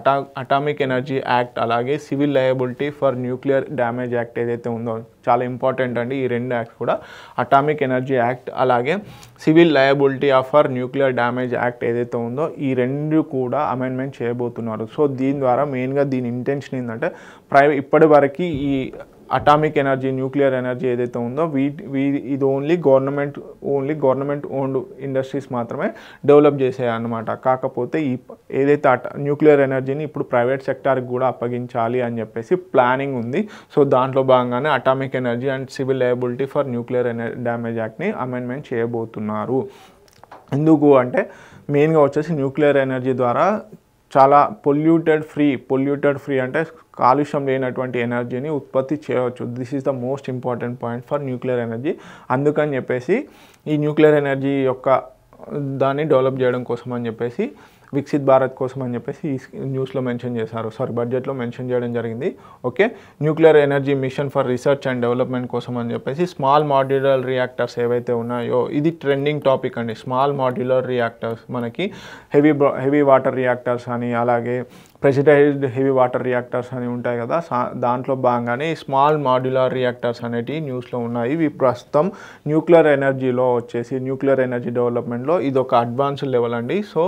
అటామిక్ ఎనర్జీ యాక్ట్ అలాగే civil liability for nuclear damage act ఏదైతే ఉందో చాలా ఇంపార్టెంట్ అండి. ఈ 2 యాక్ట్స్ కూడా అటామిక్ ఎనర్జీ యాక్ట్ అలాగే civil liability for nuclear damage act ఏదైతే ఉందో ఈ 2 కూడా అమెండ్మెంట్ చేయబోతున్నారు. సో దీని ద్వారా మెయిన్గా దీని ఇంటెన్షన్ ఏంటంటే ఇప్పటి వరకు ఈ అటామిక్ ఎనర్జీ న్యూక్లియర్ ఎనర్జీ ఏదైతే ఉందో ఇది ఓన్లీ గవర్నమెంట్ ఓన్డ్ ఇండస్ట్రీస్ మాత్రమే డెవలప్ చేసాయి అన్నమాట. కాకపోతే ఈ ఏదైతే న్యూక్లియర్ ఎనర్జీని ఇప్పుడు ప్రైవేట్ సెక్టార్కి కూడా అప్పగించాలి అని చెప్పేసి ప్లానింగ్ ఉంది. సో దాంట్లో భాగంగానే atomic energy and civil liability for nuclear damage యాక్ట్ని అమెండ్మెంట్ చేయబోతున్నారు. ఎందుకు అంటే మెయిన్గా వచ్చేసి న్యూక్లియర్ ఎనర్జీ ద్వారా చాలా పొల్యూటెడ్ ఫ్రీ అంటే కాలుష్యం లేనటువంటి ఎనర్జీని ఉత్పత్తి చేయవచ్చు. This is the most important point for nuclear energy. అందుకని చెప్పేసి ఈ న్యూక్లియర్ ఎనర్జీ యొక్క దాన్ని డెవలప్ చేయడం కోసం అని చెప్పేసి వికసిత్ భారత్ కోసం అని చెప్పేసి ఈ న్యూస్లో మెన్షన్ చేశారు, బడ్జెట్లో మెన్షన్ చేయడం జరిగింది. Okay, nuclear energy mission for research and development కోసం అని చెప్పేసి స్మాల్ మాడ్యులర్ రియాక్టర్స్ ఏవైతే ఉన్నాయో ఇది ట్రెండింగ్ టాపిక్ అండి. స్మాల్ మాడ్యులర్ రియాక్టర్స్ మనకి హెవీ వాటర్ రియాక్టర్స్ అని అలాగే ప్రెషరైజ్డ్ హెవీ వాటర్ రియాక్టర్స్ అని ఉంటాయి కదా, దాంట్లో భాగంగానే స్మాల్ మాడ్యులర్ రియాక్టర్స్ అనేటివి న్యూస్లో ఉన్నాయి. ఇవి ప్రస్తుతం న్యూక్లియర్ ఎనర్జీ డెవలప్మెంట్లో ఇది ఒక అడ్వాన్స్డ్ లెవెల్ అండి. సో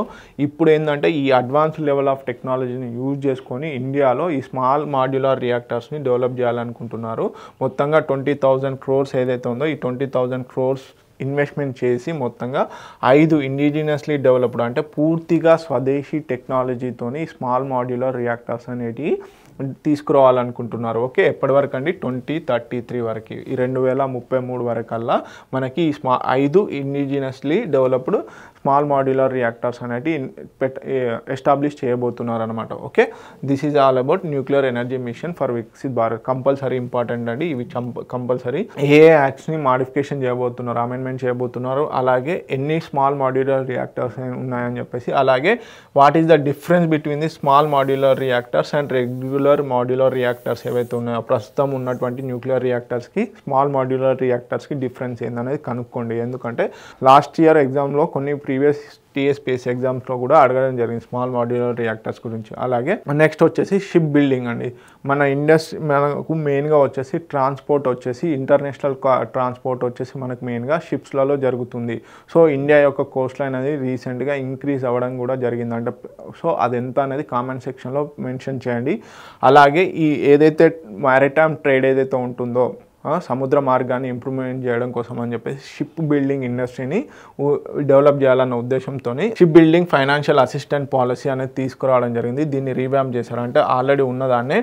ఇప్పుడు ఏంటంటే ఈ అడ్వాన్స్డ్ లెవెల్ ఆఫ్ టెక్నాలజీని యూజ్ చేసుకొని ఇండియాలో ఈ స్మాల్ మాడ్యులర్ రియాక్టర్స్ని డెవలప్ చేయాలనుకుంటున్నారు. మొత్తంగా 20,000 crores ఏదైతే ఉందో ఈ 20,000 crores ఇన్వెస్ట్మెంట్ చేసి మొత్తంగా 5 ఇండిజినస్లీ డెవలప్డ్ అంటే పూర్తిగా స్వదేశీ టెక్నాలజీతోని స్మాల్ మాడ్యులర్ రియాక్టర్స్ అనేటివి తీసుకురావాలనుకుంటున్నారు. ఓకే, ఎప్పటి వరకు అండి 2033 వరకు, ఈ 2033 వరకల్లా మనకి ఈ 5 indigenously developed small modular reactors అనేవి ఎస్టాబ్లిష్ చేయబోతున్నారు అనమాట. Okay, this is all about nuclear energy mission for Viksit Bharat. Compulsory important అండి. ఇవి కంపల్సరీ ఏ యాక్ట్స్ని మాడిఫికేషన్ చేయబోతున్నారు, అమెండ్మెంట్ చేయబోతున్నారు, అలాగే ఎన్ని స్మాల్ మాడ్యులర్ రియాక్టర్స్ ఉన్నాయని చెప్పేసి, అలాగే what is the difference between the small modular reactors and regular modular reactors ఏవైతే ఉన్నాయో ప్రస్తుతం ఉన్నటువంటి న్యూక్లియర్ రియాక్టర్స్కి స్మాల్ మాడ్యులర్ రియాక్టర్స్కి డిఫరెన్స్ ఏందనేది కనుక్కోండి. ఎందుకంటే లాస్ట్ ఇయర్ ఎగ్జామ్లో కొన్ని ప్రీవియస్ టీఎస్పీఎస్సీ ఎగ్జామ్స్లో కూడా అడగడం జరిగింది స్మాల్ మాడ్యులర్ రియాక్టర్స్ గురించి. అలాగే నెక్స్ట్ వచ్చేసి షిప్ బిల్డింగ్ అండి. మనకు మెయిన్గా వచ్చేసి ట్రాన్స్పోర్ట్ వచ్చేసి ఇంటర్నేషనల్ ట్రాన్స్పోర్ట్ వచ్చేసి మనకు మెయిన్గా షిప్స్లలో జరుగుతుంది. సో ఇండియా యొక్క కోస్ట్ లైన్ అనేది రీసెంట్గా ఇంక్రీజ్ అవ్వడం కూడా జరిగింది. అంటే సో అది ఎంత అనేది కామెంట్ సెక్షన్లో మెన్షన్ చేయండి. అలాగే ఈ ఏదైతే మ్యారిటైమ్ ట్రేడ్ ఏదైతే ఉంటుందో సముద్ర మార్గాన్ని ఇంప్రూవ్మెంట్ చేయడం కోసం అని చెప్పేసి షిప్ బిల్డింగ్ ఇండస్ట్రీని డెవలప్ చేయాలన్న ఉద్దేశంతో ship building financial assistant policy అనేది తీసుకురావడం జరిగింది. దీన్ని రీవ్యాంప్ చేశారు, అంటే ఆల్రెడీ ఉన్నదాన్నే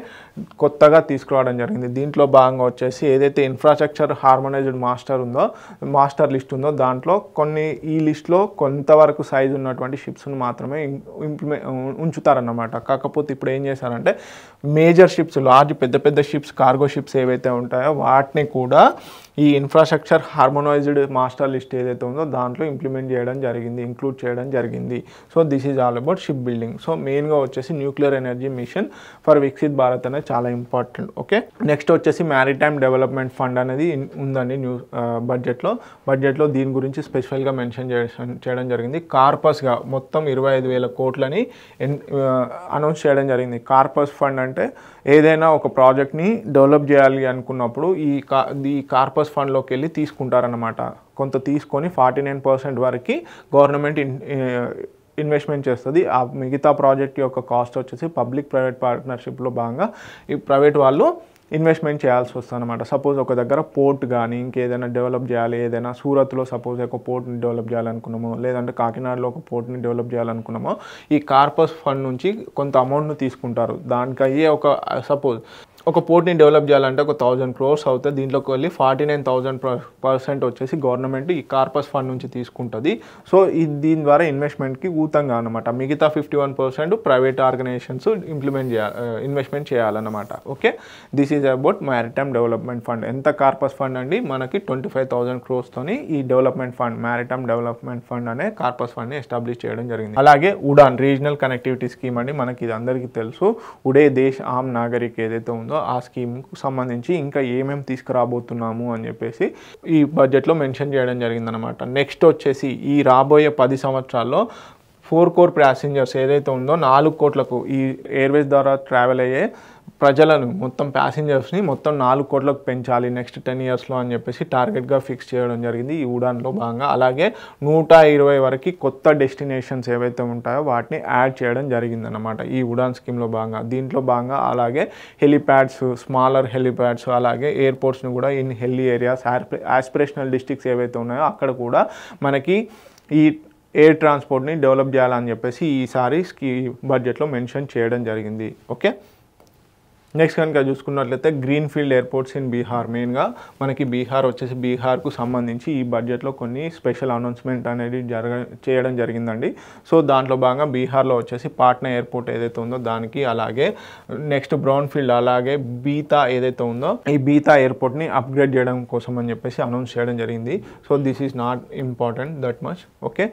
కొత్తగా తీసుకురావడం జరిగింది. దీంట్లో భాగంగా వచ్చేసి ఏదైతే ఇన్ఫ్రాస్ట్రక్చర్ హార్మోనైజ్డ్ మాస్టర్ లిస్ట్ ఉందో దాంట్లో ఈ లిస్ట్లో కొంతవరకు సైజు ఉన్నటువంటి షిప్స్ను మాత్రమే ఉంచుతారన్నమాట. కాకపోతే ఇప్పుడు ఏం చేశారంటే మేజర్ షిప్స్, పెద్ద పెద్ద షిప్స్, కార్గో షిప్స్ ఏవైతే ఉంటాయో వాటిని కూడా ఈ ఇన్ఫ్రాస్ట్రక్చర్ హార్మోనైజ్డ్ మాస్టర్ లిస్ట్ ఏదైతే ఉందో దాంట్లో ఇంక్లూడ్ చేయడం జరిగింది. So this is all about ship building. So మెయిన్గా వచ్చేసి nuclear energy mission for Viksit Bharat అనేది చాలా ఇంపార్టెంట్. ఓకే, నెక్స్ట్ వచ్చేసి మ్యారిటైమ్ డెవలప్మెంట్ ఫండ్ అనేది ఉందండి బడ్జెట్లో దీని గురించి స్పెషల్గా మెన్షన్ చేయడం జరిగింది. కార్పస్గా మొత్తం 25,000 కోట్లని అనౌన్స్ చేయడం జరిగింది. కార్పస్ ఫండ్ అంటే ఏదైనా ఒక ప్రాజెక్ట్ని డెవలప్ చేయాలి అనుకున్నప్పుడు ఈ కార్పస్ ఫండ్లోకి వెళ్ళి తీసుకుంటారన్నమాట. కొంత తీసుకొని 49% వరకు గవర్నమెంట్ ఇన్వెస్ట్మెంట్ చేస్తుంది. ఆ మిగతా ప్రాజెక్ట్ యొక్క కాస్ట్ వచ్చేసి పబ్లిక్ ప్రైవేట్ పార్ట్నర్షిప్లో భాగంగా ఈ ప్రైవేట్ వాళ్ళు ఇన్వెస్ట్మెంట్ చేయాల్సి వస్తుంది అనమాట. సపోజ్ ఒక దగ్గర పోర్ట్ కానీ ఇంకేదైనా డెవలప్ చేయాలి, ఏదైనా సూరత్లో సపోజ్ ఒక పోర్ట్ని డెవలప్ చేయాలనుకున్నామో, లేదంటే కాకినాడలో ఒక పోర్ట్ని డెవలప్ చేయాలనుకున్నామో ఈ కార్పస్ ఫండ్ నుంచి కొంత అమౌంట్ను తీసుకుంటారు. దానికి అయ్యే ఒక పోర్ట్ని డెవలప్ చేయాలంటే ఒక 1,000 crores అవుతుంది. దీంట్లోకి వెళ్ళి 49,000% వచ్చేసి గవర్నమెంట్ ఈ కార్పస్ ఫండ్ నుంచి తీసుకుంటుంది. సో దీని ద్వారా ఇన్వెస్ట్మెంట్కి ఊతంగా అనమాట. మిగతా 51% ప్రైవేట్ ఆర్గనైజేషన్స్ ఇన్వెస్ట్మెంట్ చేయాలన్నమాట. Okay, this is about maritime development fund. ఎంత కార్పస్ ఫండ్ అండి? మనకి 25,000 crores-తోని ఈ development fund, maritime development fund అనే కార్పస్ ఫండ్ని ఎస్టాబ్లిష్ చేయడం జరిగింది. అలాగే ఉడాన్ రీజనల్ కనెక్టివిటీ స్కీమ్ అండి, మనకి ఇది అందరికీ తెలుసు. ఉడే దేశ్ ఆమ్ నాగరిక్ ఏదైతే ఉందో ఆ స్కీమ్కు సంబంధించి ఇంకా ఏమేమి తీసుకురాబోతున్నాము అని చెప్పేసి ఈ బడ్జెట్లో మెన్షన్ చేయడం జరిగిందనమాట. నెక్స్ట్ వచ్చేసి ఈ రాబోయే 10 సంవత్సరాల్లో 4 crore ప్యాసింజర్స్ ఏదైతే ఉందో 4 కోట్లకు ఈ ఎయిర్వేస్ ద్వారా ట్రావెల్ అయ్యే ప్రజలను మొత్తం ప్యాసింజర్స్ని మొత్తం 4 కోట్లకు పెంచాలి నెక్స్ట్ 10 yearsలో అని చెప్పేసి టార్గెట్గా ఫిక్స్ చేయడం జరిగింది ఈ ఉడాన్లో భాగంగా. అలాగే 120 వరకు కొత్త డెస్టినేషన్స్ ఏవైతే ఉంటాయో వాటిని యాడ్ చేయడం జరిగిందన్నమాట ఈ ఉడాన్ స్కీమ్లో భాగంగా. దీంట్లో భాగంగా అలాగే హెలిప్యాడ్స్, స్మాలర్ హెలిప్యాడ్స్, అలాగే ఎయిర్పోర్ట్స్ని కూడా in hilly areas, aspirational districts ఏవైతే ఉన్నాయో అక్కడ కూడా మనకి ఈ ఎయిర్ ట్రాన్స్పోర్ట్ని డెవలప్ చేయాలని చెప్పేసి ఈసారి బడ్జెట్లో మెన్షన్ చేయడం జరిగింది. ఓకే, నెక్స్ట్ కనుక చూసుకున్నట్లయితే green field airports in Bihar. మెయిన్గా మనకి బీహార్కు సంబంధించి ఈ బడ్జెట్లో కొన్ని స్పెషల్ అనౌన్స్మెంట్ అనేది చేయడం జరిగిందండి. సో దాంట్లో భాగంగా బీహార్లో వచ్చేసి పాట్నా ఎయిర్పోర్ట్ ఏదైతే ఉందో దానికి, అలాగే నెక్స్ట్ బ్రౌన్ ఫీల్డ్, అలాగే బీతా ఏదైతే ఉందో ఈ బీతా ఎయిర్పోర్ట్ని అప్గ్రేడ్ చేయడం కోసం అని చెప్పేసి అనౌన్స్ చేయడం జరిగింది. So this is not important that much. Okay,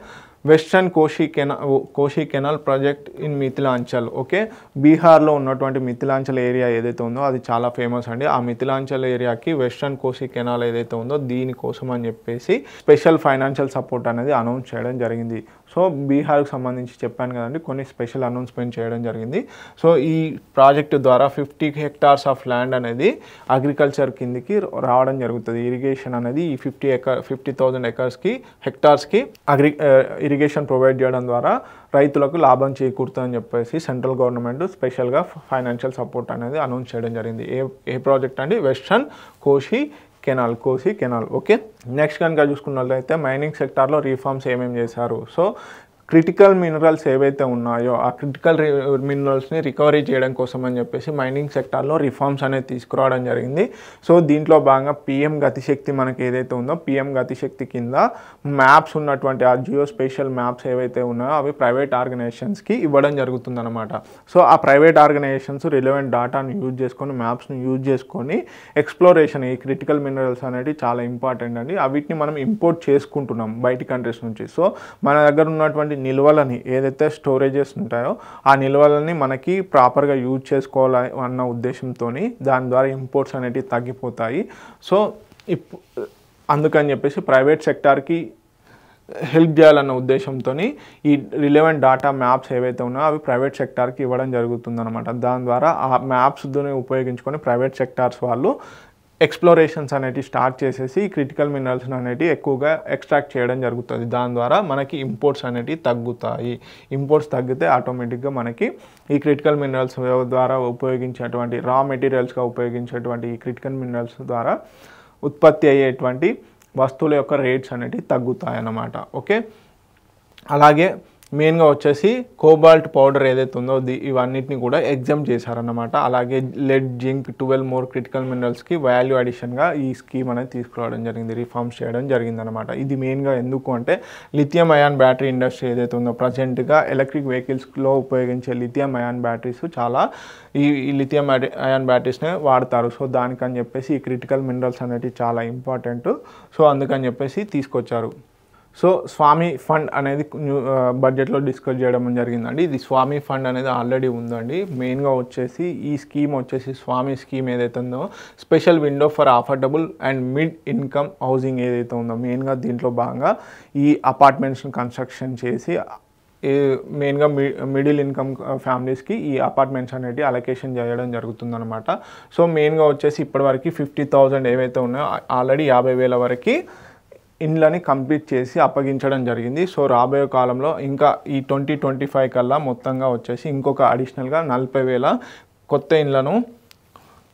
western Kosi canal project in Mithilanchal. Okay, బీహార్లో ఉన్నటువంటి మిథిలాంచల్ ఏరియా ఏదైతే ఉందో అది చాలా ఫేమస్ అండి. ఆ మిథిలాంచల్ ఏరియాకి వెస్ట్రన్ కోషి కెనాల్ ఏదైతే ఉందో దీనికోసం అని చెప్పేసి స్పెషల్ ఫైనాన్షియల్ సపోర్ట్ అనేది అనౌన్స్ చేయడం జరిగింది. సో బీహార్కి సంబంధించి చెప్పాను కదండి, కొన్ని స్పెషల్ అనౌన్స్మెంట్ చేయడం జరిగింది. సో ఈ ప్రాజెక్టు ద్వారా 50 hectares ఆఫ్ ల్యాండ్ అనేది అగ్రికల్చర్ కిందికి రావడం జరుగుతుంది. ఇరిగేషన్ అనేది ఈ 50,000 హెక్టార్స్కి ఇరిగేషన్ ప్రొవైడ్ చేయడం ద్వారా రైతులకు లాభం చేకూరుతుందని చెప్పేసి సెంట్రల్ గవర్నమెంట్ స్పెషల్గా ఫైనాన్షియల్ సపోర్ట్ అనేది అనౌన్స్ చేయడం జరిగింది. ఏ ప్రాజెక్ట్ అండి? Western Kosi canal. Okay, next కనుక చూసుకున్నట్లయితే మైనింగ్ సెక్టార్లో రిఫార్మ్స్ ఏమేమి చేశారు. సో క్రిటికల్ మినరల్స్ ఏవైతే ఉన్నాయో ఆ క్రిటికల్ మినరల్స్ని రికవరీ చేయడం కోసం అని చెప్పేసి మైనింగ్ సెక్టార్లో రిఫార్మ్స్ అనేది తీసుకురావడం జరిగింది. సో దీంట్లో భాగంగా పిఎం గతిశక్తి మనకి ఏదైతే ఉందో పిఎం గతిశక్తి కింద మ్యాప్స్ ఉన్నటువంటి ఆ జియో స్పేషియల్ మ్యాప్స్ ఏవైతే ఉన్నాయో అవి ప్రైవేట్ ఆర్గనైజేషన్స్కి ఇవ్వడం జరుగుతుందన్నమాట. సో ఆ ప్రైవేట్ ఆర్గనైజేషన్స్ రిలవెంట్ డాటాను యూజ్ చేసుకొని, మ్యాప్స్ని యూజ్ చేసుకొని ఎక్స్ప్లోరేషన్, ఈ క్రిటికల్ మినరల్స్ అనేది చాలా ఇంపార్టెంట్ అండి. వీటిని మనం ఇంపోర్ట్ చేసుకుంటున్నాం బయటి కంట్రీస్ నుంచి. సో మన దగ్గర ఉన్నటువంటి నిల్వలని ఏదైతే స్టోరేజెస్ ఉంటాయో ఆ నిల్వలని మనకి ప్రాపర్గా యూజ్ చేసుకోవాలి అన్న ఉద్దేశంతో దాని ద్వారా ఇంపోర్ట్స్ అనేవి తగ్గిపోతాయి. సో అందుకని చెప్పేసి ప్రైవేట్ సెక్టార్కి హెల్ప్ చేయాలన్న ఉద్దేశంతో ఈ రిలవెంట్ డాటా మ్యాప్స్ ఏవైతే ఉన్నాయో అవి ప్రైవేట్ సెక్టార్కి ఇవ్వడం జరుగుతుందన్నమాట. దాని ద్వారా ఆ మ్యాప్స్ని ఉపయోగించుకొని ప్రైవేట్ సెక్టార్స్ వాళ్ళు ఎక్స్ప్లోరేషన్స్ అనేటివి స్టార్ట్ చేసేసి క్రిటికల్ మినరల్స్ అనేటివి ఎక్కువగా ఎక్స్ట్రాక్ట్ చేయడం జరుగుతుంది. దాని ద్వారా మనకి ఇంపోర్ట్స్ అనేటివి తగ్గుతాయి. ఇంపోర్ట్స్ తగ్గితే ఆటోమేటిక్గా మనకి ఈ క్రిటికల్ మినరల్స్ ద్వారా ఉపయోగించేటువంటి రా మెటీరియల్స్గా ఉపయోగించేటువంటి ఈ క్రిటికల్ మినరల్స్ ద్వారా ఉత్పత్తి అయ్యేటువంటి వస్తువుల యొక్క రేట్స్ అనేటివి తగ్గుతాయి అన్నమాట. ఓకే, అలాగే మెయిన్గా వచ్చేసి కోబాల్ట్ పౌడర్ ఏదైతే ఉందో ఇవన్నిటిని కూడా ఎగ్జామ్ చేశారన్నమాట. అలాగే లెడ్, జింక్, 12 మోర్ క్రిటికల్ మినరల్స్కి వాల్యూ అడిషన్గా ఈ స్కీమ్ అనేది తీసుకురావడం జరిగింది, రిఫార్మ్స్ చేయడం జరిగిందనమాట. ఇది మెయిన్గా ఎందుకు అంటే లిథియం అయాన్ బ్యాటరీ ఇండస్ట్రీ ఏదైతే ఉందో ప్రజెంట్గా ఎలక్ట్రిక్ వెహికల్స్లో ఉపయోగించే లిథియం అయాన్ బ్యాటరీస్ చాలా ఈ లిథియం అయాన్ బ్యాటరీస్నే వాడతారు. సో దానికని చెప్పేసి ఈ క్రిటికల్ మినరల్స్ అనేవి చాలా ఇంపార్టెంట్. సో అందుకని చెప్పేసి తీసుకొచ్చారు. సో స్వామి ఫండ్ అనేది బడ్జెట్లో డిస్కస్ చేయడం జరిగిందండి. ఇది స్వామి ఫండ్ అనేది ఆల్రెడీ ఉందండి. మెయిన్గా వచ్చేసి ఈ స్కీమ్ వచ్చేసి స్వామి స్కీమ్ ఏదైతే ఉందో special window for affordable and mid income housing ఏదైతే ఉందో మెయిన్గా దీంట్లో భాగంగా ఈ అపార్ట్మెంట్స్ని కన్స్ట్రక్షన్ చేసి మెయిన్గా మిడిల్ ఇన్కమ్ ఫ్యామిలీస్కి ఈ అపార్ట్మెంట్స్ అనేవి అలొకేషన్ చేయడం జరుగుతుందన్నమాట. సో మెయిన్గా వచ్చేసి ఇప్పటివరకు 50,000 ఏవైతే ఉన్నాయో ఆల్రెడీ 50,000 వరకు ఇండ్లని కంప్లీట్ చేసి అప్పగించడం జరిగింది. సో రాబోయే కాలంలో ఇంకా ఈ 2025 కల్లా మొత్తంగా వచ్చేసి ఇంకొక అడిషనల్గా 40,000 కొత్త ఇండ్లను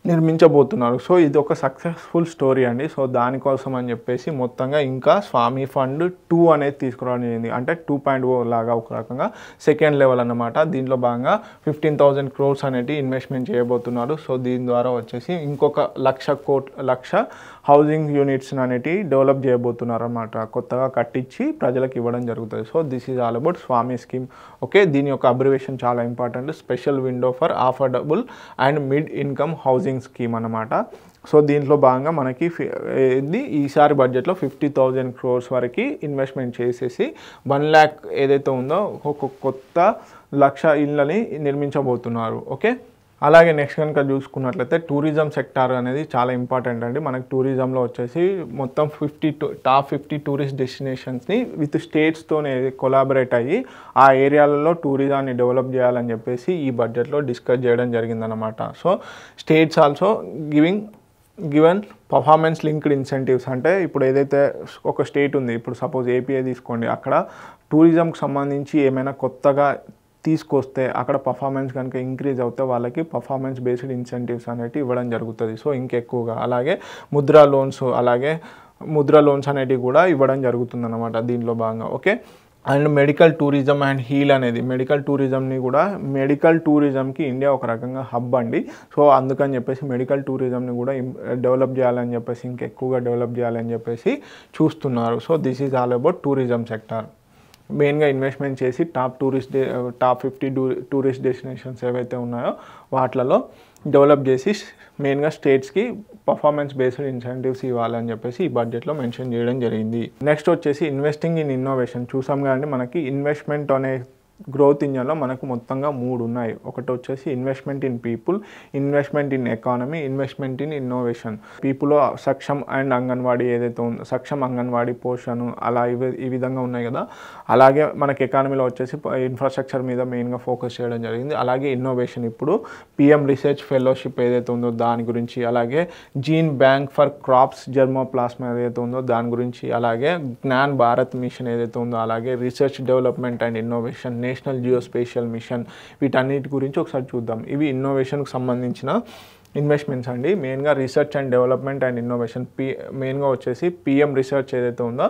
నిర్మించబోతున్నారు. సో ఇది ఒక సక్సెస్ఫుల్ స్టోరీ అండి. సో దానికోసం అని చెప్పేసి మొత్తంగా ఇంకా స్వామి ఫండ్ 2 అనేది తీసుకురావడం జరిగింది. అంటే 2.0 లాగా ఒక రకంగా సెకండ్ లెవెల్ అన్నమాట. దీంట్లో భాగంగా 15,000 crores అనేది ఇన్వెస్ట్మెంట్ చేయబోతున్నారు. సో దీని ద్వారా వచ్చేసి ఇంకొక 1,00,00,000 హౌసింగ్ యూనిట్స్ అనేటివి డెవలప్ చేయబోతున్నారు అన్నమాట. కొత్తగా కట్టించి ప్రజలకు ఇవ్వడం జరుగుతుంది. So this is all about స్వామి స్కీమ్. ఓకే, దీని యొక్క అబ్రివేషన్ చాలా important, special window for affordable and mid income housing scheme అన్నమాట. సో దీంట్లో భాగంగా మనకి ఈసారి బడ్జెట్లో 50,000 crores వరకు ఇన్వెస్ట్మెంట్ చేసేసి 1 lakh ఏదైతే ఉందో ఒక కొత్త 1,00,000 ఇళ్ళని నిర్మించబోతున్నారు. ఓకే, అలాగే నెక్స్ట్ కనుక చూసుకున్నట్లయితే టూరిజం సెక్టార్ అనేది చాలా ఇంపార్టెంట్ అండి. మనకి టూరిజంలో వచ్చేసి మొత్తం టాప్ 50 టూరిస్ట్ డెస్టినేషన్స్ని విత్ స్టేట్స్తోనే కొలాబరేట్ అయ్యి ఆ ఏరియాలలో టూరిజాన్ని డెవలప్ చేయాలని చెప్పేసి ఈ బడ్జెట్లో డిస్కస్ చేయడం జరిగిందనమాట. So states also given performance linked incentives. అంటే ఇప్పుడు ఏదైతే ఒక స్టేట్ ఉంది, ఇప్పుడు సపోజ్ ఏపీఏ తీసుకోండి, అక్కడ టూరిజంకి సంబంధించి ఏమైనా కొత్తగా తీసుకొస్తే అక్కడ పర్ఫార్మెన్స్ కనుక ఇంక్రీజ్ అవుతే వాళ్ళకి పర్ఫార్మెన్స్ బేస్డ్ ఇన్సెంటివ్స్ అనేవి ఇవ్వడం జరుగుతుంది. సో ఇంకెక్కువగా అలాగే ముద్రా లోన్స్ అనేటివి కూడా ఇవ్వడం జరుగుతుంది అన్నమాట దీంట్లో భాగంగా. Okay, and medical tourism and heal అనేది మెడికల్ టూరిజంకి ఇండియా ఒక రకంగా హబ్ అండి. సో అందుకని చెప్పేసి మెడికల్ టూరిజంని కూడా డెవలప్ చేయాలని చెప్పేసి ఇంకెక్కువగా డెవలప్ చేయాలని చెప్పేసి చూస్తున్నారు. So this is all about tourism sector. మెయిన్గా ఇన్వెస్ట్మెంట్ చేసి టాప్ 50 టూరిస్ట్ డెస్టినేషన్స్ ఏవైతే ఉన్నాయో వాటిలలో డెవలప్ చేసి మెయిన్గా స్టేట్స్కి పర్ఫార్మెన్స్ బేస్డ్ ఇన్సెంటివ్స్ ఇవ్వాలని చెప్పేసి ఈ బడ్జెట్లో మెన్షన్ చేయడం జరిగింది. నెక్స్ట్ వచ్చేసి ఇన్వెస్టింగ్ ఇన్ ఇన్నోవేషన్. చూసాం కానీ మనకి ఇన్వెస్ట్మెంట్ అనే గ్రోత్ ఇంజన్లో మనకు మొత్తంగా 3 ఉన్నాయి. ఒకటి వచ్చేసి investment in people, investment in economy, investment in innovation. People Saksham and anganwadi ఏదైతే ఉందో సక్షమ్ అంగన్వాడీ పోషణ అలా ఈ విధంగా ఉన్నాయి కదా. అలాగే మనకి ఎకానమీలో వచ్చేసి ఇన్ఫ్రాస్ట్రక్చర్ మీద మెయిన్గా ఫోకస్ చేయడం జరిగింది. అలాగే ఇన్నోవేషన్ ఇప్పుడు పిఎం రీసెర్చ్ ఫెలోషిప్ ఏదైతే ఉందో దాని గురించి, అలాగే జీన్ బ్యాంక్ ఫర్ క్రాప్స్ జెర్మోప్లాస్మా ఏదైతే ఉందో దాని గురించి, అలాగే జ్ఞాన్ భారత్ మిషన్ ఏదైతే ఉందో, అలాగే research development and innovation, national geospatial mission, వీటన్నిటి గురించి ఒకసారి చూద్దాం. ఇవి ఇన్నోవేషన్కి సంబంధించిన ఇన్వెస్ట్మెంట్స్ అండి. మెయిన్గా research and development and innovation మెయిన్గా వచ్చేసి పిఎం రీసెర్చ్ ఏదైతే ఉందో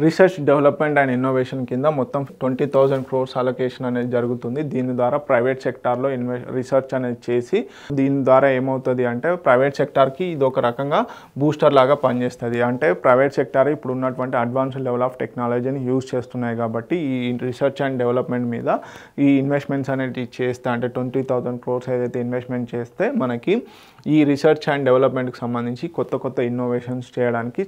రీసెర్చ్ డెవలప్మెంట్ అండ్ ఇన్నోవేషన్ కింద మొత్తం 20,000 crores అలొకేషన్ అనేది జరుగుతుంది. దీని ద్వారా ప్రైవేట్ సెక్టార్లో రీసెర్చ్ అనేది చేసి దీని ద్వారా ఏమవుతుంది అంటే ప్రైవేట్ సెక్టార్కి ఇది ఒక రకంగా బూస్టర్ లాగా పనిచేస్తుంది. అంటే ప్రైవేట్ సెక్టార్ ఇప్పుడు ఉన్నటువంటి అడ్వాన్స్డ్ లెవెల్ ఆఫ్ టెక్నాలజీని యూజ్ చేస్తున్నాయి కాబట్టి ఈ రీసెర్చ్ అండ్ డెవలప్మెంట్ మీద ఈ ఇన్వెస్ట్మెంట్స్ అనేది చేస్తే అంటే 20,000 crores ఏదైతే ఇన్వెస్ట్మెంట్ చేస్తే మనకి ఈ రీసెర్చ్ అండ్ డెవలప్మెంట్కి సంబంధించి కొత్త ఇన్నోవేషన్స్ చేయడానికి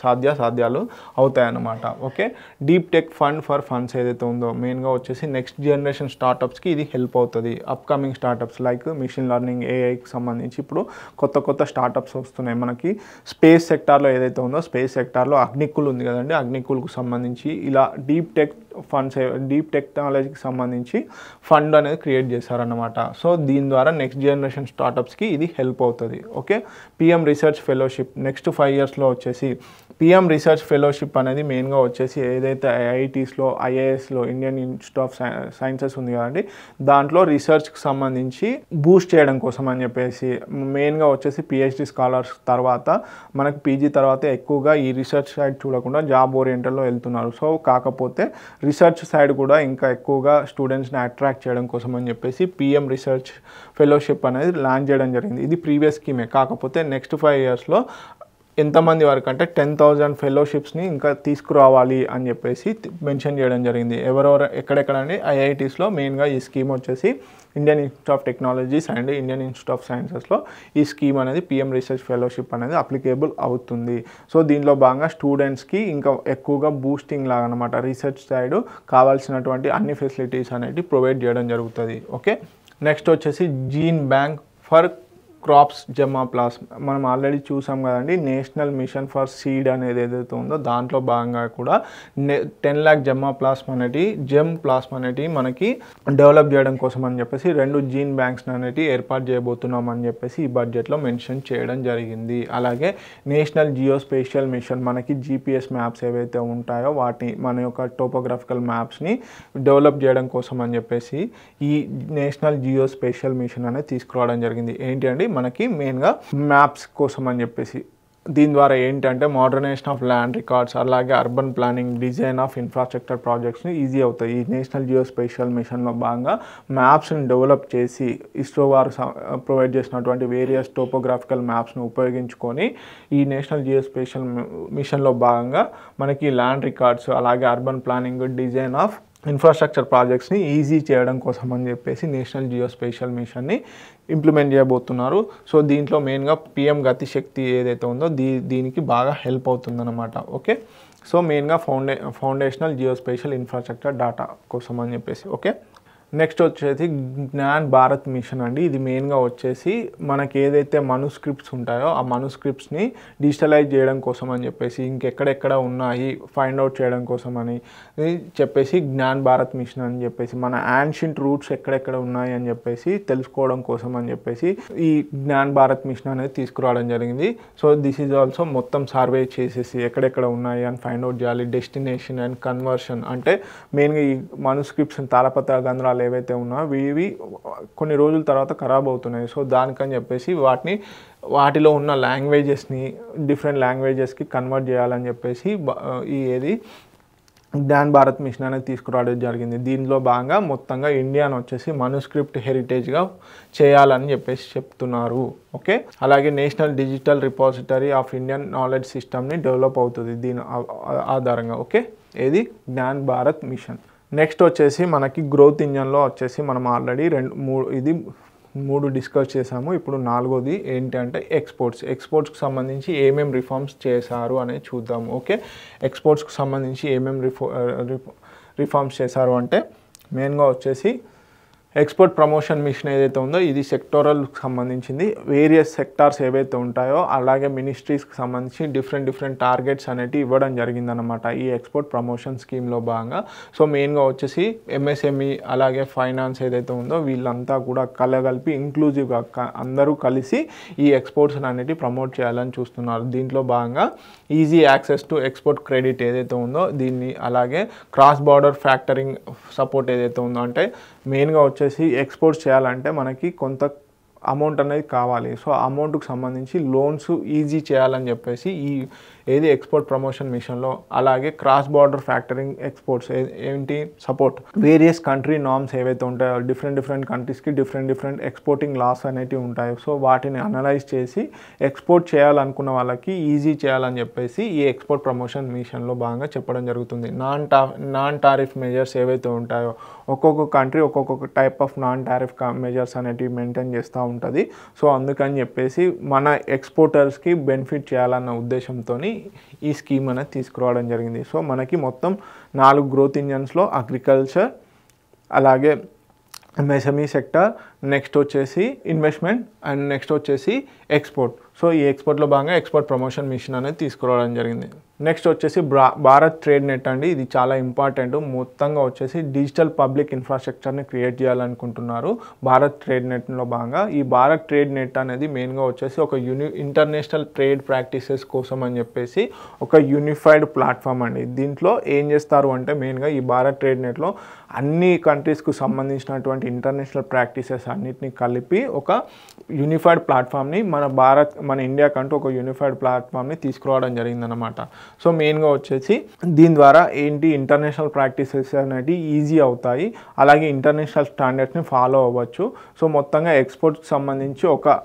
సాధ్యాలు అవుతాయన్నమాట. Okay, deep tech fund for funds ఏదైతే ఉందో మెయిన్గా వచ్చేసి నెక్స్ట్ జనరేషన్ స్టార్టప్స్కి ఇది హెల్ప్ అవుతుంది. Upcoming startups like machine learning, ఏఐకి సంబంధించి ఇప్పుడు కొత్త స్టార్టప్స్ వస్తున్నాయి. మనకి స్పేస్ సెక్టార్లో ఏదైతే ఉందో స్పేస్ సెక్టార్లో అగ్నికుల్ ఉంది కదండి, అగ్నికుల్కు సంబంధించి ఇలా డీప్ టెక్నాలజీకి సంబంధించి ఫండ్ అనేది క్రియేట్ చేశారన్నమాట. సో దీని ద్వారా నెక్స్ట్ జనరేషన్ స్టార్టప్స్కి ఇది హెల్ప్ అవుతుంది. Okay, PM research fellowship next 5 ఇయర్స్లో వచ్చేసి పిఎం రీసెర్చ్ ఫెలోషిప్ అనేది మెయిన్గా వచ్చేసి ఏదైతే ఐఐటీస్లో ఐఏఎస్లో ఇండియన్ ఇన్స్టిట్యూట్ ఆఫ్ సైన్సెస్ ఉంది కదండి, దాంట్లో రీసెర్చ్కి సంబంధించి బూస్ట్ చేయడం కోసం అని చెప్పేసి మెయిన్గా వచ్చేసి పిహెచ్డి స్కాలర్స్ తర్వాత మనకు పీజీ తర్వాత ఎక్కువగా ఈ రీసెర్చ్ సైడ్ చూడకుండా జాబ్ ఓరియంటెడ్లో వెళ్తున్నారు. సో కాకపోతే రీసెర్చ్ సైడ్ కూడా ఇంకా ఎక్కువగా స్టూడెంట్స్ని అట్రాక్ట్ చేయడం కోసం అని చెప్పేసి పిఎం రీసెర్చ్ ఫెలోషిప్ అనేది లాంచ్ చేయడం జరిగింది. ఇది ప్రీవియస్ స్కీమే, కాకపోతే నెక్స్ట్ 5 ఇయర్స్లో ఎంతమంది వరకు అంటే 10,000 ఫెలోషిప్స్ని ఇంకా తీసుకురావాలి అని చెప్పేసి మెన్షన్ చేయడం జరిగింది. ఎవరెవరు ఎక్కడెక్కడండి ఐఐటీస్లో మెయిన్గా ఈ స్కీమ్ వచ్చేసి Indian institute of technologies and Indian institute of సైన్సెస్లో ఈ స్కీమ్ అనేది పిఎం రీసెర్చ్ ఫెలోషిప్ అనేది అప్లికేబుల్ అవుతుంది. సో దీనిలో భాగంగా స్టూడెంట్స్కి ఇంకా ఎక్కువగా బూస్టింగ్ లాగా అనమాట రీసెర్చ్ సైడ్ కావాల్సినటువంటి అన్ని ఫెసిలిటీస్ అనేవి ప్రొవైడ్ చేయడం జరుగుతుంది. ఓకే, నెక్స్ట్ వచ్చేసి gene bank for crops germplasm మనం ఆల్రెడీ చూసాం కదండి. నేషనల్ మిషన్ ఫర్ సీడ్ అనేది ఏదైతే ఉందో దాంట్లో భాగంగా కూడా 10 lakh జెమ్మా ప్లాస్మా అనేటి జెమ్ ప్లాస్మా అనేటి మనకి డెవలప్ చేయడం కోసం అని చెప్పేసి 2 జీన్ బ్యాంక్స్ అనేటి ఏర్పాటు చేయబోతున్నాం అని చెప్పేసి ఈ బడ్జెట్లో మెన్షన్ చేయడం జరిగింది. అలాగే నేషనల్ జియోస్పేషియల్ మిషన్ మనకి జీపీఎస్ మ్యాప్స్ ఏవైతే ఉంటాయో వాటిని మన యొక్క టోపోగ్రాఫికల్ మ్యాప్స్ని డెవలప్ చేయడం కోసం అని చెప్పేసి ఈ నేషనల్ జియోస్పేషియల్ మిషన్ అనేది తీసుకురావడం జరిగింది. ఏంటి అండి, మనకి మెయిన్గా మ్యాప్స్ కోసం అని చెప్పేసి దీని ద్వారా ఏంటంటే మోడర్నైజేషన్ ఆఫ్ ల్యాండ్ రికార్డ్స్ అలాగే urban planning design of infrastructure ప్రాజెక్ట్స్ని ఈజీ అవుతాయి. ఈ నేషనల్ జియోస్పేషియల్ మిషన్లో భాగంగా మ్యాప్స్ని డెవలప్ చేసి ఇస్రో వారు ప్రొవైడ్ చేసినటువంటి వేరియస్ టోపోగ్రాఫికల్ మ్యాప్స్ని ఉపయోగించుకొని ఈ నేషనల్ జియోస్పేషియల్ మిషన్లో భాగంగా మనకి ల్యాండ్ రికార్డ్స్ అలాగే urban planning design of infrastructure ప్రాజెక్ట్స్ని ఈజీ చేయడం కోసం అని చెప్పేసి నేషనల్ జియోస్పేషియల్ మిషన్ని ఇంప్లిమెంట్ చేయబోతున్నారు. సో దీంట్లో మెయిన్గా పిఎం గతి శక్తి ఏదైతే ఉందో దీనికి బాగా హెల్ప్ అవుతుందన్నమాట. ఓకే, సో మెయిన్గా ఫౌండేషనల్ జియోస్పేషియల్ ఇన్ఫ్రాస్ట్రక్చర్ డేటా కోసం అని చెప్పేసి. ఓకే, నెక్స్ట్ వచ్చేసి జ్ఞాన్ భారత్ మిషన్ అండి. ఇది మెయిన్గా వచ్చేసి మనకి ఏదైతే మనుస్క్రిప్ట్స్ ఉంటాయో ఆ మనుస్క్రిప్ట్స్ని డిజిటలైజ్ చేయడం కోసం అని చెప్పేసి ఇంకెక్కడెక్కడ ఉన్నాయి ఫైండ్ అవుట్ చేయడం కోసం అని చెప్పేసి జ్ఞాన్ భారత్ మిషన్ అని చెప్పేసి మన యాన్షియంట్ రూట్స్ ఎక్కడెక్కడ ఉన్నాయి అని చెప్పేసి తెలుసుకోవడం కోసం అని చెప్పేసి ఈ జ్ఞాన్ భారత్ మిషన్ అనేది తీసుకురావడం జరిగింది. సో దిస్ ఈజ్ ఆల్సో మొత్తం సర్వే చేసేసి ఎక్కడెక్కడ ఉన్నాయి అని ఫైండ్ అవుట్ చేయాలి. డెస్టినేషన్ అండ్ కన్వర్షన్ అంటే మెయిన్గా ఈ మనుస్క్రిప్ట్స్ తాళపత్ర గ్రంథాలు ఏవైతే ఉన్నాయో ఇవి కొన్ని రోజుల తర్వాత ఖరాబ్ అవుతున్నాయి. సో దానికని చెప్పేసి వాటిలో ఉన్న లాంగ్వేజెస్ని డిఫరెంట్ లాంగ్వేజెస్కి కన్వర్ట్ చేయాలని చెప్పేసి ఏది జ్ఞాన్ భారత్ మిషన్ అనేది తీసుకురావడం జరిగింది. దీనిలో భాగంగా మొత్తంగా ఇండియాను వచ్చేసి మనుస్క్రిప్ట్ హెరిటేజ్గా చేయాలని చెప్పేసి చెప్తున్నారు. ఓకే, అలాగే national digital repository of Indian knowledge సిస్టమ్ని డెవలప్ అవుతుంది దీని ఆధారంగా. ఓకే, ఏది జ్ఞాన్ భారత్ మిషన్. నెక్స్ట్ వచ్చేసి మనకి గ్రోత్ ఇంజన్లో వచ్చేసి మనం ఆల్రెడీ 3 డిస్కస్ చేసాము. ఇప్పుడు 4వది ఏంటంటే ఎక్స్పోర్ట్స్కి సంబంధించి ఏమేమి రిఫార్మ్స్ చేశారు అనేది చూద్దాము. ఓకే, ఎక్స్పోర్ట్స్కి సంబంధించి ఏమేమి రిఫార్మ్స్ చేశారు అంటే మెయిన్గా వచ్చేసి ఎక్స్పోర్ట్ ప్రమోషన్ మిషన్ ఏదైతే ఉందో ఇది సెక్టోరల్కి సంబంధించింది. వేరియస్ సెక్టార్స్ ఏవైతే ఉంటాయో అలాగే మినిస్ట్రీస్కి సంబంధించి డిఫరెంట్ టార్గెట్స్ అనేవి ఇవ్వడం జరిగిందనమాట ఈ ఎక్స్పోర్ట్ ప్రమోషన్ స్కీమ్లో భాగంగా. సో మెయిన్గా వచ్చేసి ఎంఎస్ఎంఈ అలాగే ఫైనాన్స్ ఏదైతే ఉందో వీళ్ళంతా కూడా కలగలిపి ఇంక్లూజివ్గా అందరూ కలిసి ఈ ఎక్స్పోర్ట్స్ అనేవి ప్రమోట్ చేయాలని చూస్తున్నారు. దీంట్లో భాగంగా easy access to export credit ఏదైతే ఉందో దీన్ని అలాగే క్రాస్ బార్డర్ ఫ్యాక్టరింగ్ సపోర్ట్ ఏదైతే ఉందో అంటే మెయిన్గా వచ్చేసి ఎక్స్పోర్ట్స్ చేయాలంటే మనకి కొంత అమౌంట్ అనేది కావాలి. సో అమౌంట్కి సంబంధించి లోన్స్ ఈజీ చేయాలని చెప్పేసి ఏది ఎక్స్పోర్ట్ ప్రమోషన్ మిషన్లో అలాగే క్రాస్ బార్డర్ ఫ్యాక్టరింగ్ ఎక్స్పోర్ట్స్ ఏంటి సపోర్ట్ వేరియస్ కంట్రీ నార్మ్స్ ఏవైతే ఉంటాయో డిఫరెంట్ కంట్రీస్కి డిఫరెంట్ ఎక్స్పోర్టింగ్ లాస్ అనేవి ఉంటాయి. సో వాటిని అనలైజ్ చేసి ఎక్స్పోర్ట్ చేయాలనుకున్న వాళ్ళకి ఈజీ చేయాలని చెప్పేసి ఈ ఎక్స్పోర్ట్ ప్రమోషన్ మిషన్లో భాగంగా చెప్పడం జరుగుతుంది. నాన్ టారిఫ్ మెజర్స్ ఏవైతే ఉంటాయో ఒక్కొక్క కంట్రీ ఒక్కొక్క type of non tariff measures అనేటివి మెయింటైన్ చేస్తూ ఉంటుంది. సో అందుకని చెప్పేసి మన ఎక్స్పోర్టర్స్కి బెనిఫిట్ చేయాలన్న ఉద్దేశంతో ఈ స్కీమ్ అనేది తీసుకురావడం జరిగింది. సో మనకి మొత్తం 4 గ్రోత్ ఇంజన్స్లో అగ్రికల్చర్ అలాగే ఎంఎస్ఎంఈ సెక్టర్ నెక్స్ట్ వచ్చేసి ఇన్వెస్ట్మెంట్ అండ్ నెక్స్ట్ వచ్చేసి ఎక్స్పోర్ట్. సో ఈ ఎక్స్పోర్ట్లో భాగంగా ఎక్స్పోర్ట్ ప్రమోషన్ మిషన్ అనేది తీసుకురావడం జరిగింది. నెక్స్ట్ వచ్చేసి భారత్ ట్రేడ్ నెట్ అండి. ఇది చాలా ఇంపార్టెంట్. మొత్తంగా వచ్చేసి డిజిటల్ పబ్లిక్ ఇన్ఫ్రాస్ట్రక్చర్ని క్రియేట్ చేయాలనుకుంటున్నారు భారత్ ట్రేడ్ నెట్లో భాగంగా. ఈ భారత్ ట్రేడ్ నెట్ అనేది మెయిన్గా వచ్చేసి ఒక ఇంటర్నేషనల్ ట్రేడ్ ప్రాక్టీసెస్ కోసం అని చెప్పేసి ఒక యూనిఫైడ్ ప్లాట్ఫామ్ అండి. దీంట్లో ఏం చేస్తారు అంటే మెయిన్గా ఈ భారత్ ట్రేడ్ నెట్లో అన్ని కంట్రీస్కు సంబంధించినటువంటి ఇంటర్నేషనల్ ప్రాక్టీసెస్ అన్నిటిని కలిపి ఒక యూనిఫైడ్ ప్లాట్ఫామ్ని మన ఇండియాకంటూ ఒక యూనిఫైడ్ ప్లాట్ఫామ్ని తీసుకురావడం జరిగిందనమాట. సో మెయిన్గా వచ్చేసి దీని ద్వారా ఏంటి ఇంటర్నేషనల్ ప్రాక్టీసెస్ అనేవి ఈజీ అవుతాయి, అలాగే ఇంటర్నేషనల్ స్టాండర్డ్స్ని ఫాలో అవ్వచ్చు. సో మొత్తంగా ఎక్స్పోర్ట్కి సంబంధించి ఒక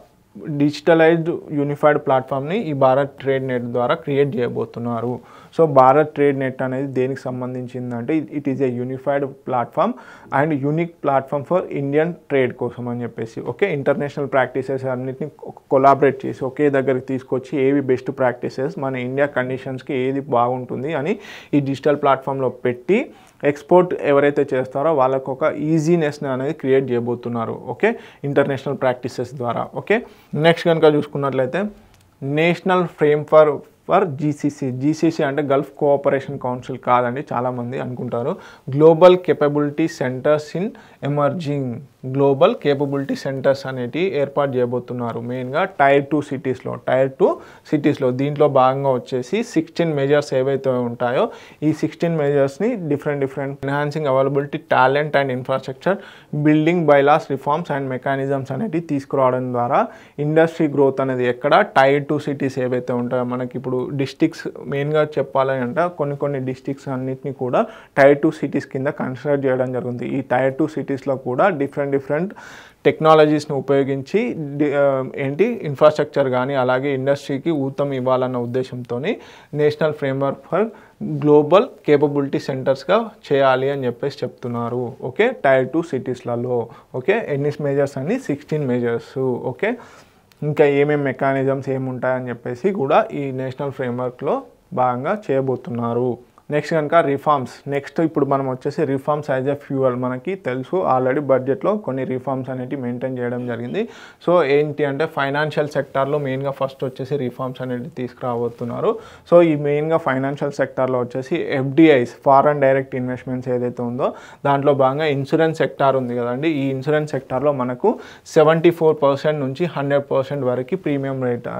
డిజిటలైజ్డ్ యూనిఫైడ్ ప్లాట్ఫామ్ని ఈ భారత్ ట్రేడ్ నెట్ ద్వారా క్రియేట్ చేయబోతున్నారు. సో భారత్ ట్రేడ్ నెట్ అనేది దేనికి సంబంధించిందంటే it is a unified platform and unique platform for Indian trade కోసం అని చెప్పేసి. ఓకే, ఇంటర్నేషనల్ ప్రాక్టీసెస్ అన్నిటిని కొలాబరేట్ చేసి ఒకే దగ్గరికి తీసుకొచ్చి ఏవి బెస్ట్ ప్రాక్టీసెస్ మన ఇండియా కండిషన్స్కి ఏది బాగుంటుంది అని ఈ డిజిటల్ ప్లాట్ఫామ్లో పెట్టి ఎక్స్పోర్ట్ ఎవరైతే చేస్తారో వాళ్ళకు ఒక ఈజీనెస్ని అనేది క్రియేట్ చేయబోతున్నారు. ఓకే, ఇంటర్నేషనల్ ప్రాక్టీసెస్ ద్వారా. ఓకే, నెక్స్ట్ కనుక చూసుకున్నట్లయితే నేషనల్ ఫ్రేమ్ ఫర్ జీసీసీ అంటే గల్ఫ్ కోఆపరేషన్ కౌన్సిల్ కాదండి, చాలామంది అనుకుంటారు. Global capability centres in emerging global capability centres అనేవి ఏర్పాటు చేయబోతున్నారు మెయిన్గా టైర్ 2 సిటీస్లో. దీంట్లో భాగంగా వచ్చేసి 16 మెజర్స్ ఏవైతే ఉంటాయో ఈ 16 మెజర్స్ని different enhancing availability talent and infrastructure building bylaws reforms and mechanisms అనేవి తీసుకురావడం ద్వారా ఇండస్ట్రీ గ్రోత్ అనేది ఎక్కడ టైర్ 2 సిటీస్ ఏవైతే ఉంటాయో మనకి ఇప్పుడు డిస్ట్రిక్ట్స్ మెయిన్గా చెప్పాలని అంటే కొన్ని డిస్ట్రిక్ట్స్ అన్నిటిని కూడా టైర్ 2 సిటీస్ కింద కన్సిడర్ చేయడం జరుగుతుంది. ఈ టైర్ 2 సిటీస్లో కూడా డిఫరెంట్ టెక్నాలజీస్ని ఉపయోగించి ఇన్ఫ్రాస్ట్రక్చర్ కానీ అలాగే ఇండస్ట్రీకి ఊతం ఇవ్వాలన్న ఉద్దేశంతో national framework for global capability సెంటర్స్గా చేయాలి అని చెప్పేసి చెప్తున్నారు. ఓకే, టైర్ 2 సిటీస్లలో. ఓకే, ఎన్ని మేజర్స్ అని 16 మేజర్స్. ఓకే, ఇంకా ఏమేమి మెకానిజమ్స్ ఏముంటాయని చెప్పేసి కూడా ఈ నేషనల్ ఫ్రేమ్వర్క్లో భాగంగా చేయబోతున్నారు. నెక్స్ట్ కనుక రిఫార్మ్స్. నెక్స్ట్ ఇప్పుడు మనం వచ్చేసి రిఫార్మ్స్ యాజ్ ఎ ఫ్యూయల్ మనకి తెలుసు ఆల్రెడీ బడ్జెట్లో కొన్ని రిఫార్మ్స్ అనేవి మెయింటైన్ చేయడం జరిగింది. సో ఏంటి అంటే ఫైనాన్షియల్ సెక్టార్లో మెయిన్గా ఫస్ట్ వచ్చేసి రిఫార్మ్స్ అనేవి తీసుకురాబోతున్నారు. సో ఈ మెయిన్గా ఫైనాన్షియల్ సెక్టార్లో వచ్చేసి ఎఫ్డిఐస్ ఫారెన్ డైరెక్ట్ ఇన్వెస్ట్మెంట్స్ ఏదైతే ఉందో దాంట్లో భాగంగా ఇన్సూరెన్స్ సెక్టార్ ఉంది కదండి. ఈ ఇన్సూరెన్స్ సెక్టార్లో మనకు 74% నుంచి 100% వరకు ప్రీమియం రేట్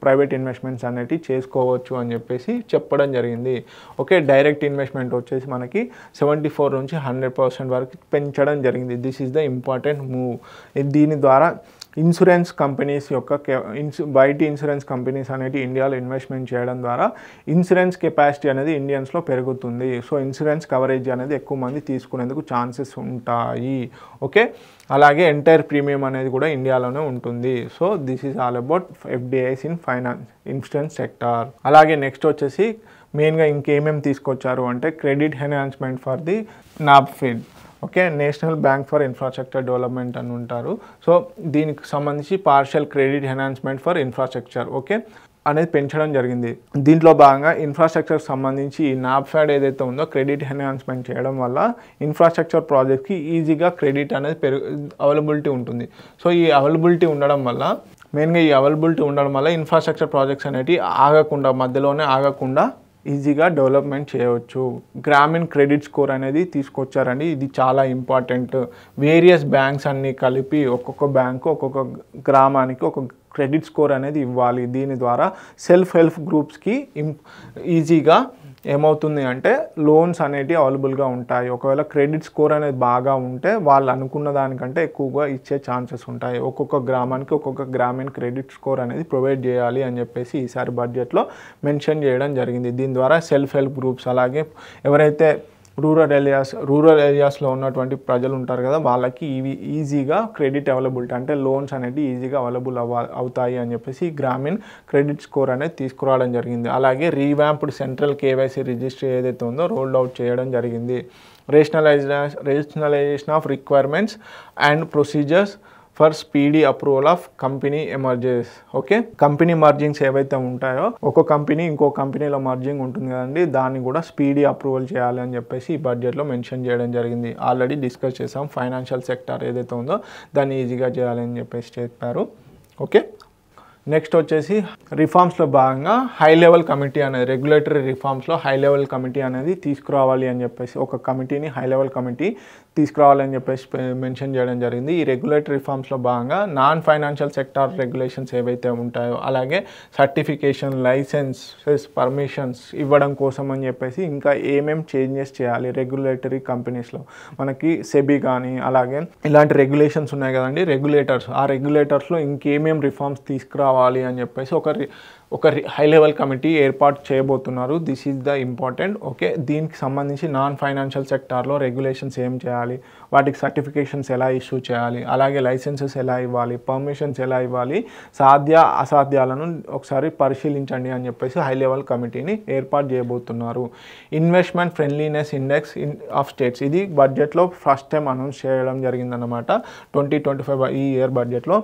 ప్రైవేట్ ఇన్వెస్ట్మెంట్స్ అనేవి చేసుకోవచ్చు అని చెప్పేసి చెప్పడం జరిగింది. ఓకే, డైరెక్ట్ ఇన్వెస్ట్మెంట్ వచ్చేసి మనకి 74 నుంచి 100% వరకు పెంచడం జరిగింది. This is the important move. దీని ద్వారా ఇన్సూరెన్స్ కంపెనీస్ యొక్క బయటి ఇన్సూరెన్స్ కంపెనీస్ అనేవి ఇండియాలో ఇన్వెస్ట్మెంట్ చేయడం ద్వారా ఇన్సూరెన్స్ కెపాసిటీ అనేది ఇండియన్స్లో పెరుగుతుంది. సో ఇన్సూరెన్స్ కవరేజ్ అనేది ఎక్కువ మంది తీసుకునేందుకు ఛాన్సెస్ ఉంటాయి. ఓకే, అలాగే ఎంటైర్ ప్రీమియం అనేది కూడా ఇండియాలోనే ఉంటుంది. So this is all about FDIs in insurance sector. అలాగే నెక్స్ట్ వచ్చేసి మెయిన్గా ఇంకేమేమి తీసుకొచ్చారు అంటే credit enhancement for the NaBFID. Okay, national bank for infrastructure development అని ఉంటారు. సో దీనికి సంబంధించి partial credit enhancement for infrastructure okay అనేది పెంచడం జరిగింది. దీంట్లో భాగంగా ఇన్ఫ్రాస్ట్రక్చర్ సంబంధించి ఈ నాబ్ఫెడ్ ఏదైతే ఉందో క్రెడిట్ ఎన్హాన్స్మెంట్ చేయడం వల్ల ఇన్ఫ్రాస్ట్రక్చర్ ప్రాజెక్ట్కి ఈజీగా క్రెడిట్ అనేది అవైలబిలిటీ ఉంటుంది. సో ఈ అవైలబిలిటీ ఉండడం వల్ల మెయిన్గా ఇన్ఫ్రాస్ట్రక్చర్ ప్రాజెక్ట్స్ అనేవి మధ్యలోనే ఆగకుండా ఈజీగా డెవలప్మెంట్ చేయవచ్చు. గ్రామీణ క్రెడిట్ స్కోర్ అనేది తీసుకొచ్చారండి. ఇది చాలా ఇంపార్టెంట్. వేరియస్ బ్యాంక్స్ అన్నీ కలిపి ఒక్కొక్క బ్యాంకు ఒక్కొక్క గ్రామానికి ఒక క్రెడిట్ స్కోర్ అనేది ఇవ్వాలి. దీని ద్వారా సెల్ఫ్ హెల్ప్ గ్రూప్స్కి ఈజీగా ఏమవుతుంది అంటే లోన్స్ అనేటివి అవైలబుల్గా ఉంటాయి. ఒకవేళ క్రెడిట్ స్కోర్ అనేది బాగా ఉంటే వాళ్ళు అనుకున్న దానికంటే ఎక్కువగా ఇచ్చే ఛాన్సెస్ ఉంటాయి. ఒక్కొక్క గ్రామానికి ఒక్కొక్క గ్రామీణ క్రెడిట్ స్కోర్ అనేది ప్రొవైడ్ చేయాలి అని చెప్పేసి ఈసారి బడ్జెట్లో మెన్షన్ చేయడం జరిగింది. దీని ద్వారా సెల్ఫ్ హెల్ప్ గ్రూప్స్ అలాగే ఎవరైతే రూరల్ ఏరియాస్లో ఉన్నటువంటి ప్రజలు ఉంటారు కదా వాళ్ళకి ఇవి ఈజీగా క్రెడిట్ అవైలబిలిటీ అంటే లోన్స్ అనేవి ఈజీగా అవైలబుల్ అవుతాయి అని చెప్పేసి గ్రామీణ క్రెడిట్ స్కోర్ అనేది తీసుకురావడం జరిగింది. అలాగే రీవ్యాంప్డ్ సెంట్రల్ కేవైసీ రిజిస్ట్రీ ఏదైతే ఉందో రోల్డ్ అవుట్ చేయడం జరిగింది. Rationalisation of requirements and procedures for speedy approval of company mergers. Okay, company mergings ఏవైతే ఉంటాయో ఒక కంపెనీ ఇంకో కంపెనీలో మర్జింగ్ ఉంటుంది కదండి, దాన్ని కూడా స్పీడీ అప్రూవల్ చేయాలి అని చెప్పేసి ఈ బడ్జెట్లో మెన్షన్ చేయడం జరిగింది. ఆల్రెడీ డిస్కస్ చేసాం. ఫైనాన్షియల్ సెక్టార్ ఏదైతే ఉందో దాన్ని ఈజీగా చేయాలని చెప్పేసి చెప్పారు. ఓకే, నెక్స్ట్ వచ్చేసి రిఫార్మ్స్లో భాగంగా హై లెవెల్ కమిటీ అనేది రెగ్యులేటరీ రిఫార్మ్స్లో హై లెవెల్ కమిటీ అనేది తీసుకురావాలి అని చెప్పేసి ఒక కమిటీని హై లెవెల్ కమిటీ తీసుకురావాలని చెప్పేసి మెన్షన్ చేయడం జరిగింది. ఈ రెగ్యులేటరీ రిఫార్మ్స్లో భాగంగా నాన్ ఫైనాన్షియల్ సెక్టార్ రెగ్యులేషన్స్ ఏవైతే ఉంటాయో అలాగే సర్టిఫికేషన్, లైసెన్సెస్, పర్మిషన్స్ ఇవ్వడం కోసం అని చెప్పేసి ఇంకా ఏమేం చేంజెస్ చేయాలి రెగ్యులేటరీ కంపెనీస్లో, మనకి సెబీ కానీ అలాగే ఇలాంటి రెగ్యులేషన్స్ ఉన్నాయి కదండి రెగ్యులేటర్స్, ఆ రెగ్యులేటర్స్లో ఇంకేమేం రిఫార్మ్స్ తీసుకురావాలి అని చెప్పేసి ఒక హై లెవెల్ కమిటీ ఏర్పాటు చేయబోతున్నారు. This is the important. Okay, దీనికి సంబంధించి నాన్ ఫైనాన్షియల్ సెక్టార్లో రెగ్యులేషన్స్ ఏం చేయాలి, వాటికి సర్టిఫికేషన్స్ ఎలా ఇష్యూ చేయాలి, అలాగే లైసెన్సెస్ ఎలా ఇవ్వాలి, పర్మిషన్స్ ఎలా ఇవ్వాలి, సాధ్య అసాధ్యాలను ఒకసారి పరిశీలించండి అని చెప్పేసి హై లెవెల్ కమిటీని ఏర్పాటు చేయబోతున్నారు. Investment friendliness index of states, ఇది బడ్జెట్లో ఫస్ట్ టైం అనౌన్స్ చేయడం జరిగిందన్నమాట 2025 ఈ ఇయర్ బడ్జెట్లో.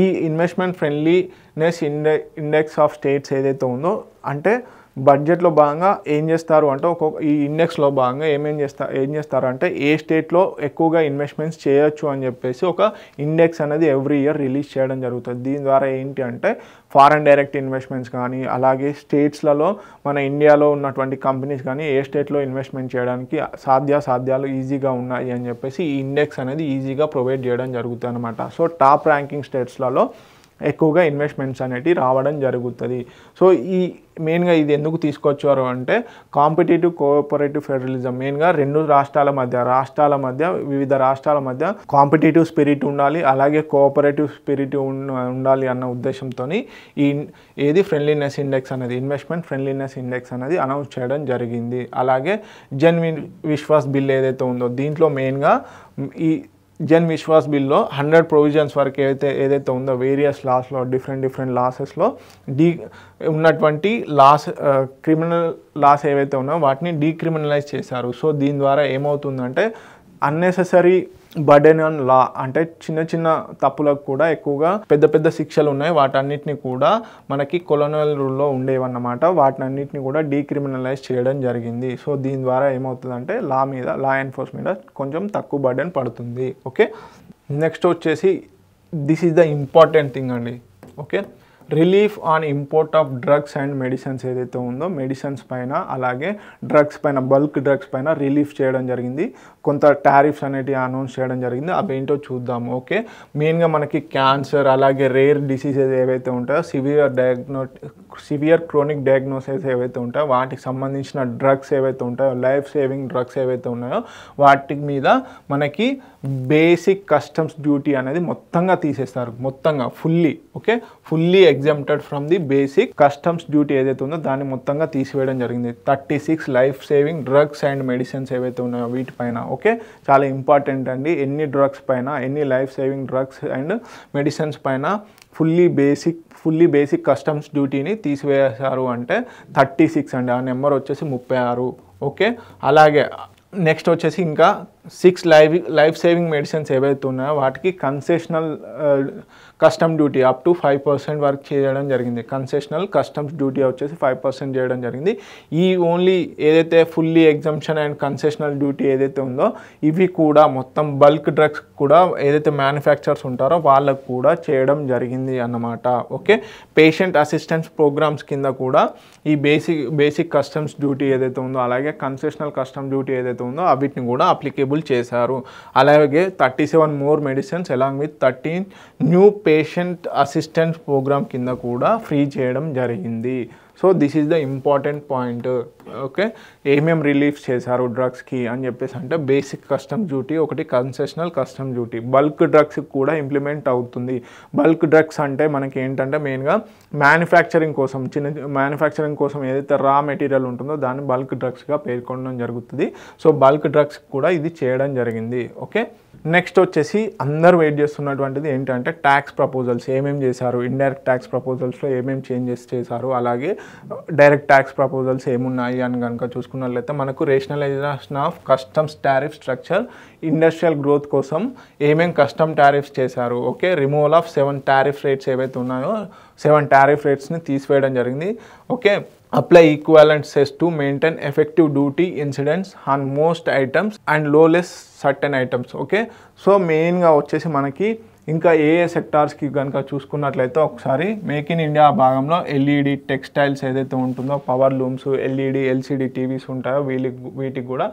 ఈ investment friendliness index of states ఏదైతే ఉందో అంటే బడ్జెట్లో భాగంగా ఏం చేస్తారు అంటే ఈ ఇండెక్స్లో భాగంగా ఏం చేస్తారు అంటే ఏ స్టేట్లో ఎక్కువగా ఇన్వెస్ట్మెంట్స్ చేయొచ్చు అని చెప్పేసి ఒక ఇండెక్స్ అనేది ఎవ్రీ ఇయర్ రిలీజ్ చేయడం జరుగుతుంది. దీని ద్వారా ఏంటి అంటే ఫారెన్ డైరెక్ట్ ఇన్వెస్ట్మెంట్స్ కానీ అలాగే స్టేట్స్లలో మన ఇండియాలో ఉన్నటువంటి కంపెనీస్ కానీ ఏ స్టేట్లో ఇన్వెస్ట్మెంట్ చేయడానికి సాధ్యాలు ఈజీగా ఉన్నాయి అని చెప్పేసి ఈ ఇండెక్స్ అనేది ఈజీగా ప్రొవైడ్ చేయడం జరుగుతుంది అనమాట. సో టాప్ ర్యాంకింగ్ స్టేట్స్లలో ఎక్కువగా ఇన్వెస్ట్మెంట్స్ అనేవి రావడం జరుగుతుంది. సో ఈ మెయిన్గా ఇది ఎందుకు తీసుకొచ్చారు అంటే కాంపిటేటివ్ కోఆపరేటివ్ ఫెడరలిజం, మెయిన్గా రెండు రాష్ట్రాల మధ్య వివిధ రాష్ట్రాల మధ్య కాంపిటేటివ్ స్పిరిట్ ఉండాలి, అలాగే కోఆపరేటివ్ స్పిరిట్ ఉండాలి అన్న ఉద్దేశంతో ఏది ఫ్రెండ్లీనెస్ ఇండెక్స్ అనేది ఇన్వెస్ట్మెంట్ ఫ్రెండ్లీనెస్ ఇండెక్స్ అనేది అనౌన్స్ చేయడం జరిగింది. అలాగే జన్ విశ్వాస్ బిల్ ఏదైతే ఉందో దీంట్లో మెయిన్గా ఈ జన్ విశ్వాస్ బిల్లో 100 ప్రొవిజన్స్ వరకు ఏదైతే ఉందో వేరియస్ లాస్లో డిఫరెంట్ లాసెస్లో ఉన్నటువంటి క్రిమినల్ లాస్ ఏవైతే ఉన్నాయో వాటిని డీక్రిమినలైజ్ చేశారు. సో దీని ద్వారా ఏమవుతుందంటే అన్నెసెసరీ బర్డెన్ ఆన్ లా అంటే చిన్న తప్పులకు కూడా ఎక్కువగా పెద్ద శిక్షలు ఉన్నాయి, వాటన్నిటిని కూడా మనకి కొలోనియల్ రూల్లో ఉండేవన్నమాట, వాటినన్నిటిని కూడా డీక్రిమినలైజ్ చేయడం జరిగింది. సో దీని ద్వారా ఏమవుతుందంటే లా ఎన్ఫోర్స్ మీద కొంచెం తక్కువ బర్డెన్ పడుతుంది. ఓకే, నెక్స్ట్ వచ్చేసి this is the important thing అండి. Okay, relief on import of drugs and medicines ఏదైతే ఉందో మెడిసిన్స్ పైన అలాగే డ్రగ్స్ పైన బల్క్ డ్రగ్స్ పైన రిలీఫ్ చేయడం జరిగింది, కొంత టారిఫ్స్ అనేటివి అనౌన్స్ చేయడం జరిగింది. అవి ఏంటో చూద్దాము. ఓకే, మెయిన్గా మనకి క్యాన్సర్ అలాగే రేర్ డిసీజెస్ ఏవైతే ఉంటాయో సివియర్ క్రోనిక్ డయాగ్నోసిస్ ఏవైతే ఉంటాయో వాటికి సంబంధించిన డ్రగ్స్ ఏవైతే ఉంటాయో లైఫ్ సేవింగ్ డ్రగ్స్ ఏవైతే ఉన్నాయో వాటి మీద మనకి బేసిక్ కస్టమ్స్ డ్యూటీ అనేది మొత్తంగా తీసేస్తారు, మొత్తంగా fully exempted from the basic customs duty ఏదైతే ఉందో దాన్ని మొత్తంగా తీసివేయడం జరిగింది. 36 life saving drugs and medicines ఏవైతే ఉన్నాయో వీటిపైన. ఓకే, చాలా ఇంపార్టెంట్ అండి, ఎన్ని డ్రగ్స్ పైన ఎన్ని life saving drugs and medicines పైన ఫుల్లీ బేసిక్ కస్టమ్స్ డ్యూటీని తీసివేశారు అంటే 36 అండి, ఆ నెంబర్ వచ్చేసి 36. ఓకే, అలాగే నెక్స్ట్ వచ్చేసి ఇంకా 6 లైఫ్ సేవింగ్ మెడిసిన్స్ ఏవైతే ఉన్నాయో వాటికి concessional custom duty up to 5% వరకు చేయడం జరిగింది. కన్సెషనల్ కస్టమ్స్ డ్యూటీ వచ్చేసి 5% చేయడం జరిగింది. ఈ ఓన్లీ ఏదైతే fully exemption and concessional duty ఏదైతే ఉందో ఇవి కూడా మొత్తం బల్క్ డ్రగ్స్ కూడా ఏదైతే మ్యానుఫ్యాక్చరర్స్ ఉంటారో వాళ్ళకు కూడా చేయడం జరిగింది అన్నమాట. ఓకే, పేషెంట్ అసిస్టెన్స్ ప్రోగ్రామ్స్ కింద కూడా ఈ బేసిక్ కస్టమ్స్ డ్యూటీ ఏదైతే ఉందో అలాగే కన్సెషనల్ కస్టమ్ డ్యూటీ ఏదైతే ఉందో వీటిని కూడా అప్లికేబుల్ చేశారు. అలాగే 37 more medicines along with 13 new patient assistance programme కింద కూడా ఫ్రీ చేయడం జరిగింది. So this is the important point. Okay, ఏమేమి రిలీఫ్ చేశారు డ్రగ్స్కి అని చెప్పేసి అంటే బేసిక్ కస్టమ్ డ్యూటీ ఒకటి, concessional custom duty. Bulk drugs కూడా ఇంప్లిమెంట్ అవుతుంది. బల్క్ డ్రగ్స్ అంటే మనకి ఏంటంటే మెయిన్గా మ్యానుఫ్యాక్చరింగ్ కోసం ఏదైతే రా మెటీరియల్ ఉంటుందో దాన్ని బల్క్ డ్రగ్స్గా పేర్కొనడం జరుగుతుంది. సో బల్క్ డ్రగ్స్ కూడా ఇది చేయడం జరిగింది. ఓకే, నెక్స్ట్ వచ్చేసి అందరూ వెయిట్ చేస్తున్నటువంటిది ఏంటంటే ట్యాక్స్ ప్రపోజల్స్ ఏమేమి చేశారు, ఇండైరెక్ట్ ట్యాక్స్ ప్రపోజల్స్లో ఏమేమి చేంజెస్ చేశారు, అలాగే డైరెక్ట్ ట్యాక్స్ ప్రపోజల్స్ ఏమున్నాయి అని కనుక చూసుకున్నట్లయితే మనకు rationalisation of customs tariff structure, industrial growth కోసం ఏమేమి కస్టమ్ టారిఫ్స్ చేశారు. Okay, removal of 7 tariff rates ఏవైతే ఉన్నాయో 7 టారిఫ్ రేట్స్ని తీసివేయడం జరిగింది. Okay, apply equivalent cess to maintain effective duty incidence on most items and low less certain items. Okay, so మెయిన్గా వచ్చేసి మనకి ఇంకా ఏ సెక్టార్స్కి కనుక చూసుకున్నట్లయితే ఒకసారి మేక్ ఇన్ ఇండియా భాగంలో ఎల్ఈడి టెక్స్టైల్స్ ఏదైతే ఉంటుందో power looms LED LCD TVs ఉంటాయో వీటికి కూడా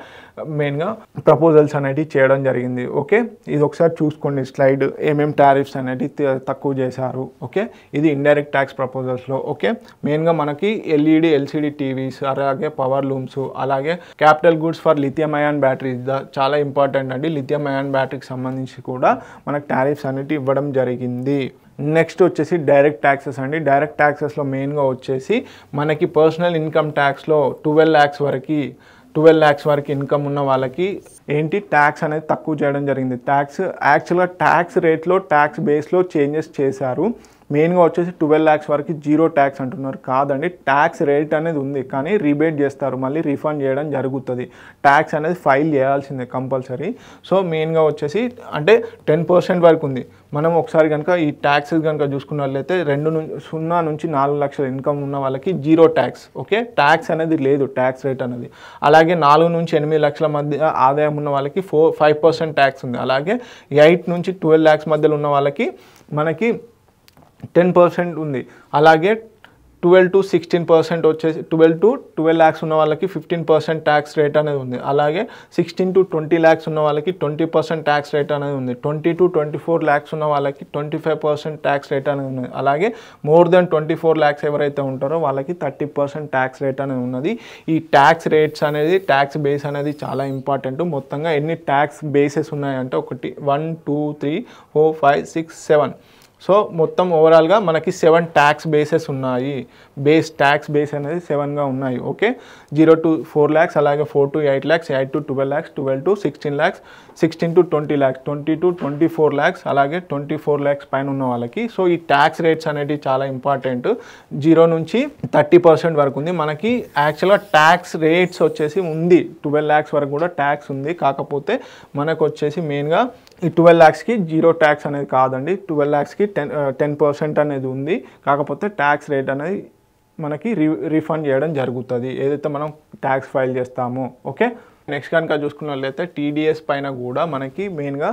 మెయిన్గా ప్రపోజల్స్ అనేటివి చేయడం జరిగింది. ఓకే, ఇది ఒకసారి చూసుకోండి స్లైడ్ ఏమేమి టారిఫ్స్ అనేటివి తక్కువ చేశారు. ఓకే, ఇది ఇండైరెక్ట్ ట్యాక్స్ ప్రపోజల్స్లో. ఓకే, మెయిన్గా మనకి ఎల్ఈడి ఎల్సిడి టీవీస్ అలాగే పవర్ లూమ్స్ అలాగే capital goods for lithium ion batteries చాలా ఇంపార్టెంట్ అండి. లిథియం అయాన్ బ్యాటరీకి సంబంధించి కూడా మనకు టారిఫ్స్ అనేవి ఇవ్వడం జరిగింది. నెక్స్ట్ వచ్చేసి డైరెక్ట్ ట్యాక్సెస్ అండి. డైరెక్ట్ ట్యాక్సెస్లో మెయిన్గా వచ్చేసి మనకి పర్సనల్ ఇన్కమ్ ట్యాక్స్లో 12 lakhs వరకు ఇన్కమ్ ఉన్న వాళ్ళకి ఏంటి ట్యాక్స్ అనేది తక్కువ చేయడం జరిగింది. యాక్చువల్గా ట్యాక్స్ రేట్లో ట్యాక్స్ బేస్లో చేంజెస్ చేశారు. మెయిన్గా వచ్చేసి 12 lakhs వరకు జీరో ట్యాక్స్ అంటున్నారు. కాదండి, ట్యాక్స్ రేట్ అనేది ఉంది కానీ రీబేట్ చేస్తారు, మళ్ళీ రీఫండ్ చేయడం జరుగుతుంది. ట్యాక్స్ అనేది ఫైల్ చేయాల్సిందే కంపల్సరీ. సో మెయిన్గా వచ్చేసి అంటే 10% వరకు ఉంది. మనం ఒకసారి కనుక ఈ ట్యాక్సెస్ కనుక చూసుకున్నట్లయితే 0 నుంచి 4 లక్షల ఇన్కమ్ ఉన్న వాళ్ళకి జీరో ట్యాక్స్. ఓకే, ట్యాక్స్ అనేది లేదు, ట్యాక్స్ రేట్ అనేది. అలాగే 4 నుంచి 8 లక్షల మధ్య ఆదాయం ఉన్న వాళ్ళకి 5% ట్యాక్స్ ఉంది. అలాగే 8 నుంచి 12 lakhs మధ్యలో ఉన్న వాళ్ళకి మనకి 10% ఉంది. అలాగే 12 to 16% వచ్చేసి 12 to 12 lakhs ఉన్న వాళ్ళకి 15% ట్యాక్స్ రేట్ అనేది ఉంది. అలాగే 16 to 20 lakhs ఉన్న వాళ్ళకి 20% ట్యాక్స్ రేట్ అనేది ఉంది. 20 to 24 lakhs ఉన్న వాళ్ళకి 25% ట్యాక్స్ రేట్ అనేది ఉంది. అలాగే మోర్ దెన్ 24 lakhs ఎవరైతే ఉంటారో వాళ్ళకి 30% ట్యాక్స్ రేట్ అనేది ఉన్నది. ఈ ట్యాక్స్ రేట్స్ అనేది ట్యాక్స్ బేస్ అనేది చాలా ఇంపార్టెంట్. మొత్తంగా ఎన్ని ట్యాక్స్ బేసెస్ ఉన్నాయంటే 1 2 3 4 5 6 7. సో మొత్తం ఓవరాల్గా మనకి 7 ట్యాక్స్ బేసెస్ ఉన్నాయి. ట్యాక్స్ బేస్ అనేది 7గా ఉన్నాయి. ఓకే, 0 to 4 lakhs, అలాగే 4 to 8 lakhs, 8 to 12 lakhs, 12 to 16 lakhs, 16 to 20 lakhs, 20 to 24 lakhs, అలాగే 24 lakhs పైన ఉన్న వాళ్ళకి. సో ఈ ట్యాక్స్ రేట్స్ అనేవి చాలా ఇంపార్టెంట్. 0 నుంచి 30% వరకు ఉంది. మనకి యాక్చువల్గా ట్యాక్స్ రేట్స్ వచ్చేసి ఉంది 12 lakhs వరకు కూడా ట్యాక్స్ ఉంది. కాకపోతే మనకు వచ్చేసి మెయిన్గా ఈ 12 lakhsకి జీరో ట్యాక్స్ అనేది కాదండి. 12 lakhsకి 10% అనేది ఉంది. కాకపోతే ట్యాక్స్ రేట్ అనేది మనకి రీఫండ్ చేయడం జరుగుతుంది ఏదైతే మనం ట్యాక్స్ ఫైల్ చేస్తామో. ఓకే, నెక్స్ట్ కనుక చూసుకున్నట్లయితే టీడీఎస్ పైన కూడా మనకి మెయిన్గా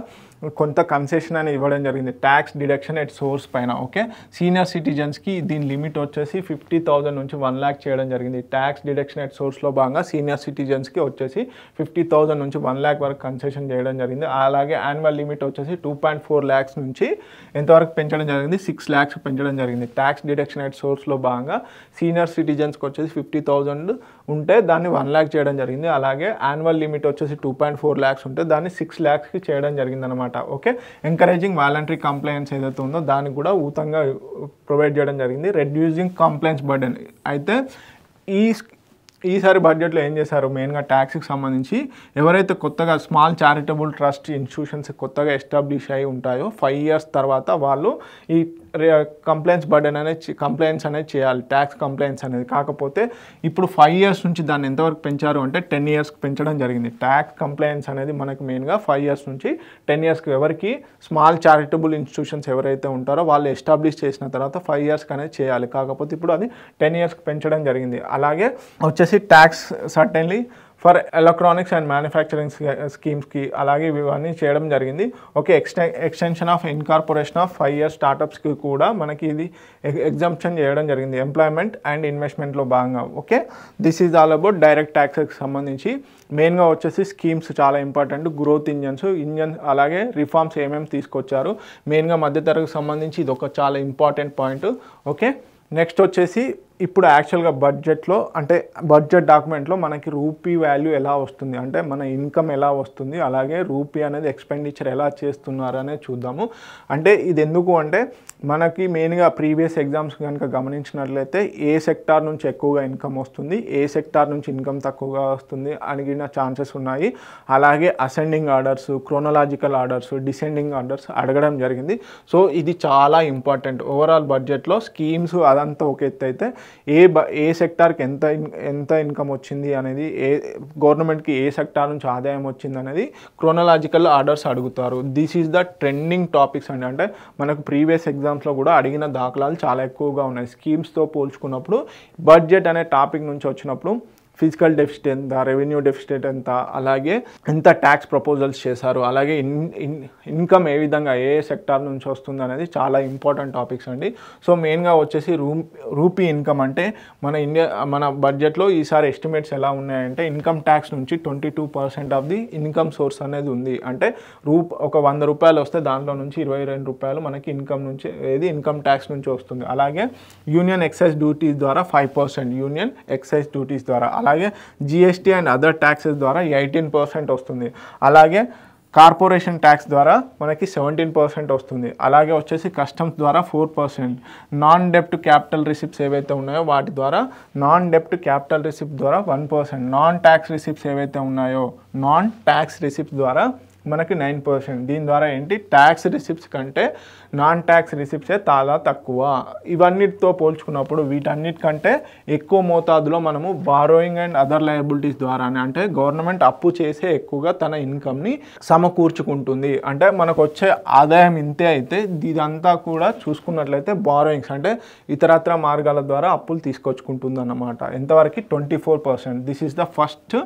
కొంత కన్సెషన్ అనేది ఇవ్వడం జరిగింది ట్యాక్స్ డిడక్షన్ ఎట్ సోర్స్ పైన. ఓకే, సీనియర్ సిటిజన్స్కి దీని లిమిట్ వచ్చేసి 50,000 నుంచి 1 lakh చేయడం జరిగింది. ట్యాక్స్ డిడక్షన్ ఎట్ సోర్స్లో భాగంగా సీనియర్ సిటిజన్స్కి వచ్చేసి 50,000 నుంచి 1 lakh వరకు కన్సెషన్ చేయడం జరిగింది. అలాగే యాన్యువల్ లిమిట్ వచ్చేసి 2.4 lakhs నుంచి ఎంతవరకు పెంచడం జరిగింది, 6 lakhs పెంచడం జరిగింది. ట్యాక్స్ డిడక్షన్ ఎట్ సోర్స్లో భాగంగా సీనియర్ సిటిజన్స్కి వచ్చేసి 50,000 ఉంటే దాన్ని 1 lakh చేయడం జరిగింది. అలాగే యాన్యువల్ లిమిట్ వచ్చేసి 2.4 lakhs ఉంటే దాన్ని 6 lakhsకి చేయడం జరిగింది అనమాట. ఓకే, ఎంకరేజింగ్ వాలంటరీ కంప్లైంట్స్ ఏదైతే ఉందో దానికి కూడా ఊతంగా ప్రొవైడ్ చేయడం జరిగింది. రెడ్యూసింగ్ కంప్లైంట్స్ బర్డెన్ అయితే ఈసారి బడ్జెట్లో ఏం చేశారు, మెయిన్గా ట్యాక్స్కి సంబంధించి ఎవరైతే కొత్తగా స్మాల్ చారిటబుల్ ట్రస్ట్ ఇన్స్టిట్యూషన్స్ కొత్తగా ఎస్టాబ్లిష్ అయి ఉంటాయో 5 years తర్వాత వాళ్ళు ఈ కంప్లైంట్స్ అనేది చేయాలి, ట్యాక్స్ కంప్లైంట్స్ అనేది. కాకపోతే ఇప్పుడు 5 years నుంచి దాన్ని ఎంతవరకు పెంచారు అంటే 10 yearsకి పెంచడం జరిగింది. ట్యాక్స్ కంప్లైంట్స్ అనేది మనకి మెయిన్గా 5 years నుంచి 10 yearsకి ఎవరికి స్మాల్ చారిటబుల్ ఇన్స్టిట్యూషన్స్ ఎవరైతే ఉంటారో వాళ్ళు ఎస్టాబ్లిష్ చేసిన తర్వాత 5 yearsకి అనేది చేయాలి. కాకపోతే ఇప్పుడు అది 10 yearsకి పెంచడం జరిగింది. అలాగే వచ్చేసి tax certainly for electronics and manufacturing స్కీమ్స్కి అలాగే ఇవన్నీ చేయడం జరిగింది. Okay, extension of incorporation of 5 year స్టార్టప్స్కి కూడా మనకి ఇది ఎగ్జంప్షన్ చేయడం జరిగింది ఎంప్లాయ్మెంట్ అండ్ ఇన్వెస్ట్మెంట్లో భాగంగా. Okay, this is all about direct ట్యాక్స్కి సంబంధించి. మెయిన్గా వచ్చేసి స్కీమ్స్ చాలా ఇంపార్టెంట్, గ్రోత్ ఇంజన్స్ అలాగే రిఫార్మ్స్ ఏమేమి తీసుకొచ్చారు, మెయిన్గా మధ్యతరగతికి సంబంధించి ఇది ఒక చాలా ఇంపార్టెంట్ పాయింట్. ఓకే, నెక్స్ట్ వచ్చేసి ఇప్పుడు యాక్చువల్గా బడ్జెట్లో అంటే బడ్జెట్ డాక్యుమెంట్లో మనకి రూపీ వాల్యూ ఎలా వస్తుంది అంటే మన ఇన్కమ్ ఎలా వస్తుంది, అలాగే రూపీ అనేది ఎక్స్పెండిచర్ ఎలా చేస్తున్నారు అనేది చూద్దాము. అంటే ఇది ఎందుకు అంటే మనకి మెయిన్గా ప్రీవియస్ ఎగ్జామ్స్ కనుక గమనించినట్లయితే ఏ సెక్టార్ నుంచి ఎక్కువగా ఇన్కమ్ వస్తుంది, ఏ సెక్టార్ నుంచి ఇన్కమ్ తక్కువగా వస్తుంది అడిగిన ఛాన్సెస్ ఉన్నాయి. అలాగే ascending orders, chronological orders, descending orders అడగడం జరిగింది. సో ఇది చాలా ఇంపార్టెంట్ ఓవరాల్ బడ్జెట్లో. స్కీమ్స్ అదంతా ఒక ఎత్తు అయితే ఏ సెక్టార్కి ఎంత ఇన్కమ్ వచ్చింది అనేది, గవర్నమెంట్కి ఏ సెక్టార్ నుంచి ఆదాయం వచ్చింది అనేది క్రోనలాజికల్ ఆర్డర్స్ అడుగుతారు. This is the trending topics అండి. అంటే మనకు ప్రీవియస్ ఎగ్జామ్స్లో కూడా అడిగిన దాఖలాలు చాలా ఎక్కువగా ఉన్నాయి. స్కీమ్స్తో పోల్చుకున్నప్పుడు బడ్జెట్ అనే టాపిక్ నుంచి వచ్చినప్పుడు ఫిజికల్ డెఫిసిట్ ఎంత, రెవెన్యూ డెఫిసిట్ ఎంత, అలాగే ఎంత ట్యాక్స్ ప్రపోజల్స్ చేశారు, అలాగే ఇన్కమ్ ఏ విధంగా ఏ సెక్టార్ నుంచి వస్తుంది అనేది చాలా ఇంపార్టెంట్ టాపిక్స్ అండి. సో మెయిన్గా వచ్చేసి రూపీ ఇన్కమ్ అంటే మన బడ్జెట్లో ఈసారి ఎస్టిమేట్స్ ఎలా ఉన్నాయంటే ఇన్కమ్ ట్యాక్స్ నుంచి 22% ఆఫ్ ది ఇన్కమ్ సోర్స్ అనేది ఉంది. అంటే ఒక 100 రూపాయలు వస్తే దాంట్లో నుంచి 22 రూపాయలు మనకి ఇన్కమ్ ట్యాక్స్ నుంచి వస్తుంది. అలాగే యూనియన్ ఎక్సైజ్ డ్యూటీస్ ద్వారా 5% యూనియన్ ఎక్సైజ్ డ్యూటీస్ ద్వారా, అలాగే జిఎస్టీ అండ్ అదర్ ట్యాక్సెస్ ద్వారా 18% వస్తుంది. అలాగే కార్పొరేషన్ ట్యాక్స్ ద్వారా మనకి 17% వస్తుంది. అలాగే వచ్చేసి కస్టమ్స్ ద్వారా 4%, నాన్ డెప్ట్ క్యాపిటల్ రిసిప్ట్స్ ఏవైతే ఉన్నాయో వాటి ద్వారా నాన్ డెప్ట్ క్యాపిటల్ రిసిప్ట్ ద్వారా 1%, నాన్ ట్యాక్స్ రిసిప్ట్స్ ఏవైతే ఉన్నాయో నాన్ ట్యాక్స్ రిసిప్ట్స్ ద్వారా మనకి 9%. దీని ద్వారా ఏంటి, ట్యాక్స్ రిసిప్ట్స్ కంటే నాన్ ట్యాక్స్ రిసిప్ట్సే చాలా తక్కువ. ఇవన్నిటితో పోల్చుకున్నప్పుడు వీటన్నిటికంటే ఎక్కువ మోతాదులో మనము బారోయింగ్ అండ్ అదర్ లయబిలిటీస్ ద్వారానే, అంటే గవర్నమెంట్ అప్పు చేసే ఎక్కువగా తన ఇన్కమ్ని సమకూర్చుకుంటుంది. అంటే మనకు వచ్చే ఆదాయం ఇంతే అయితే ఇదంతా కూడా చూసుకున్నట్లయితే బారోయింగ్స్ అంటే ఇతరత్ర మార్గాల ద్వారా అప్పులు తీసుకొచ్చుకుంటుంది అన్నమాట. ఎంతవరకు 24%. This is the first.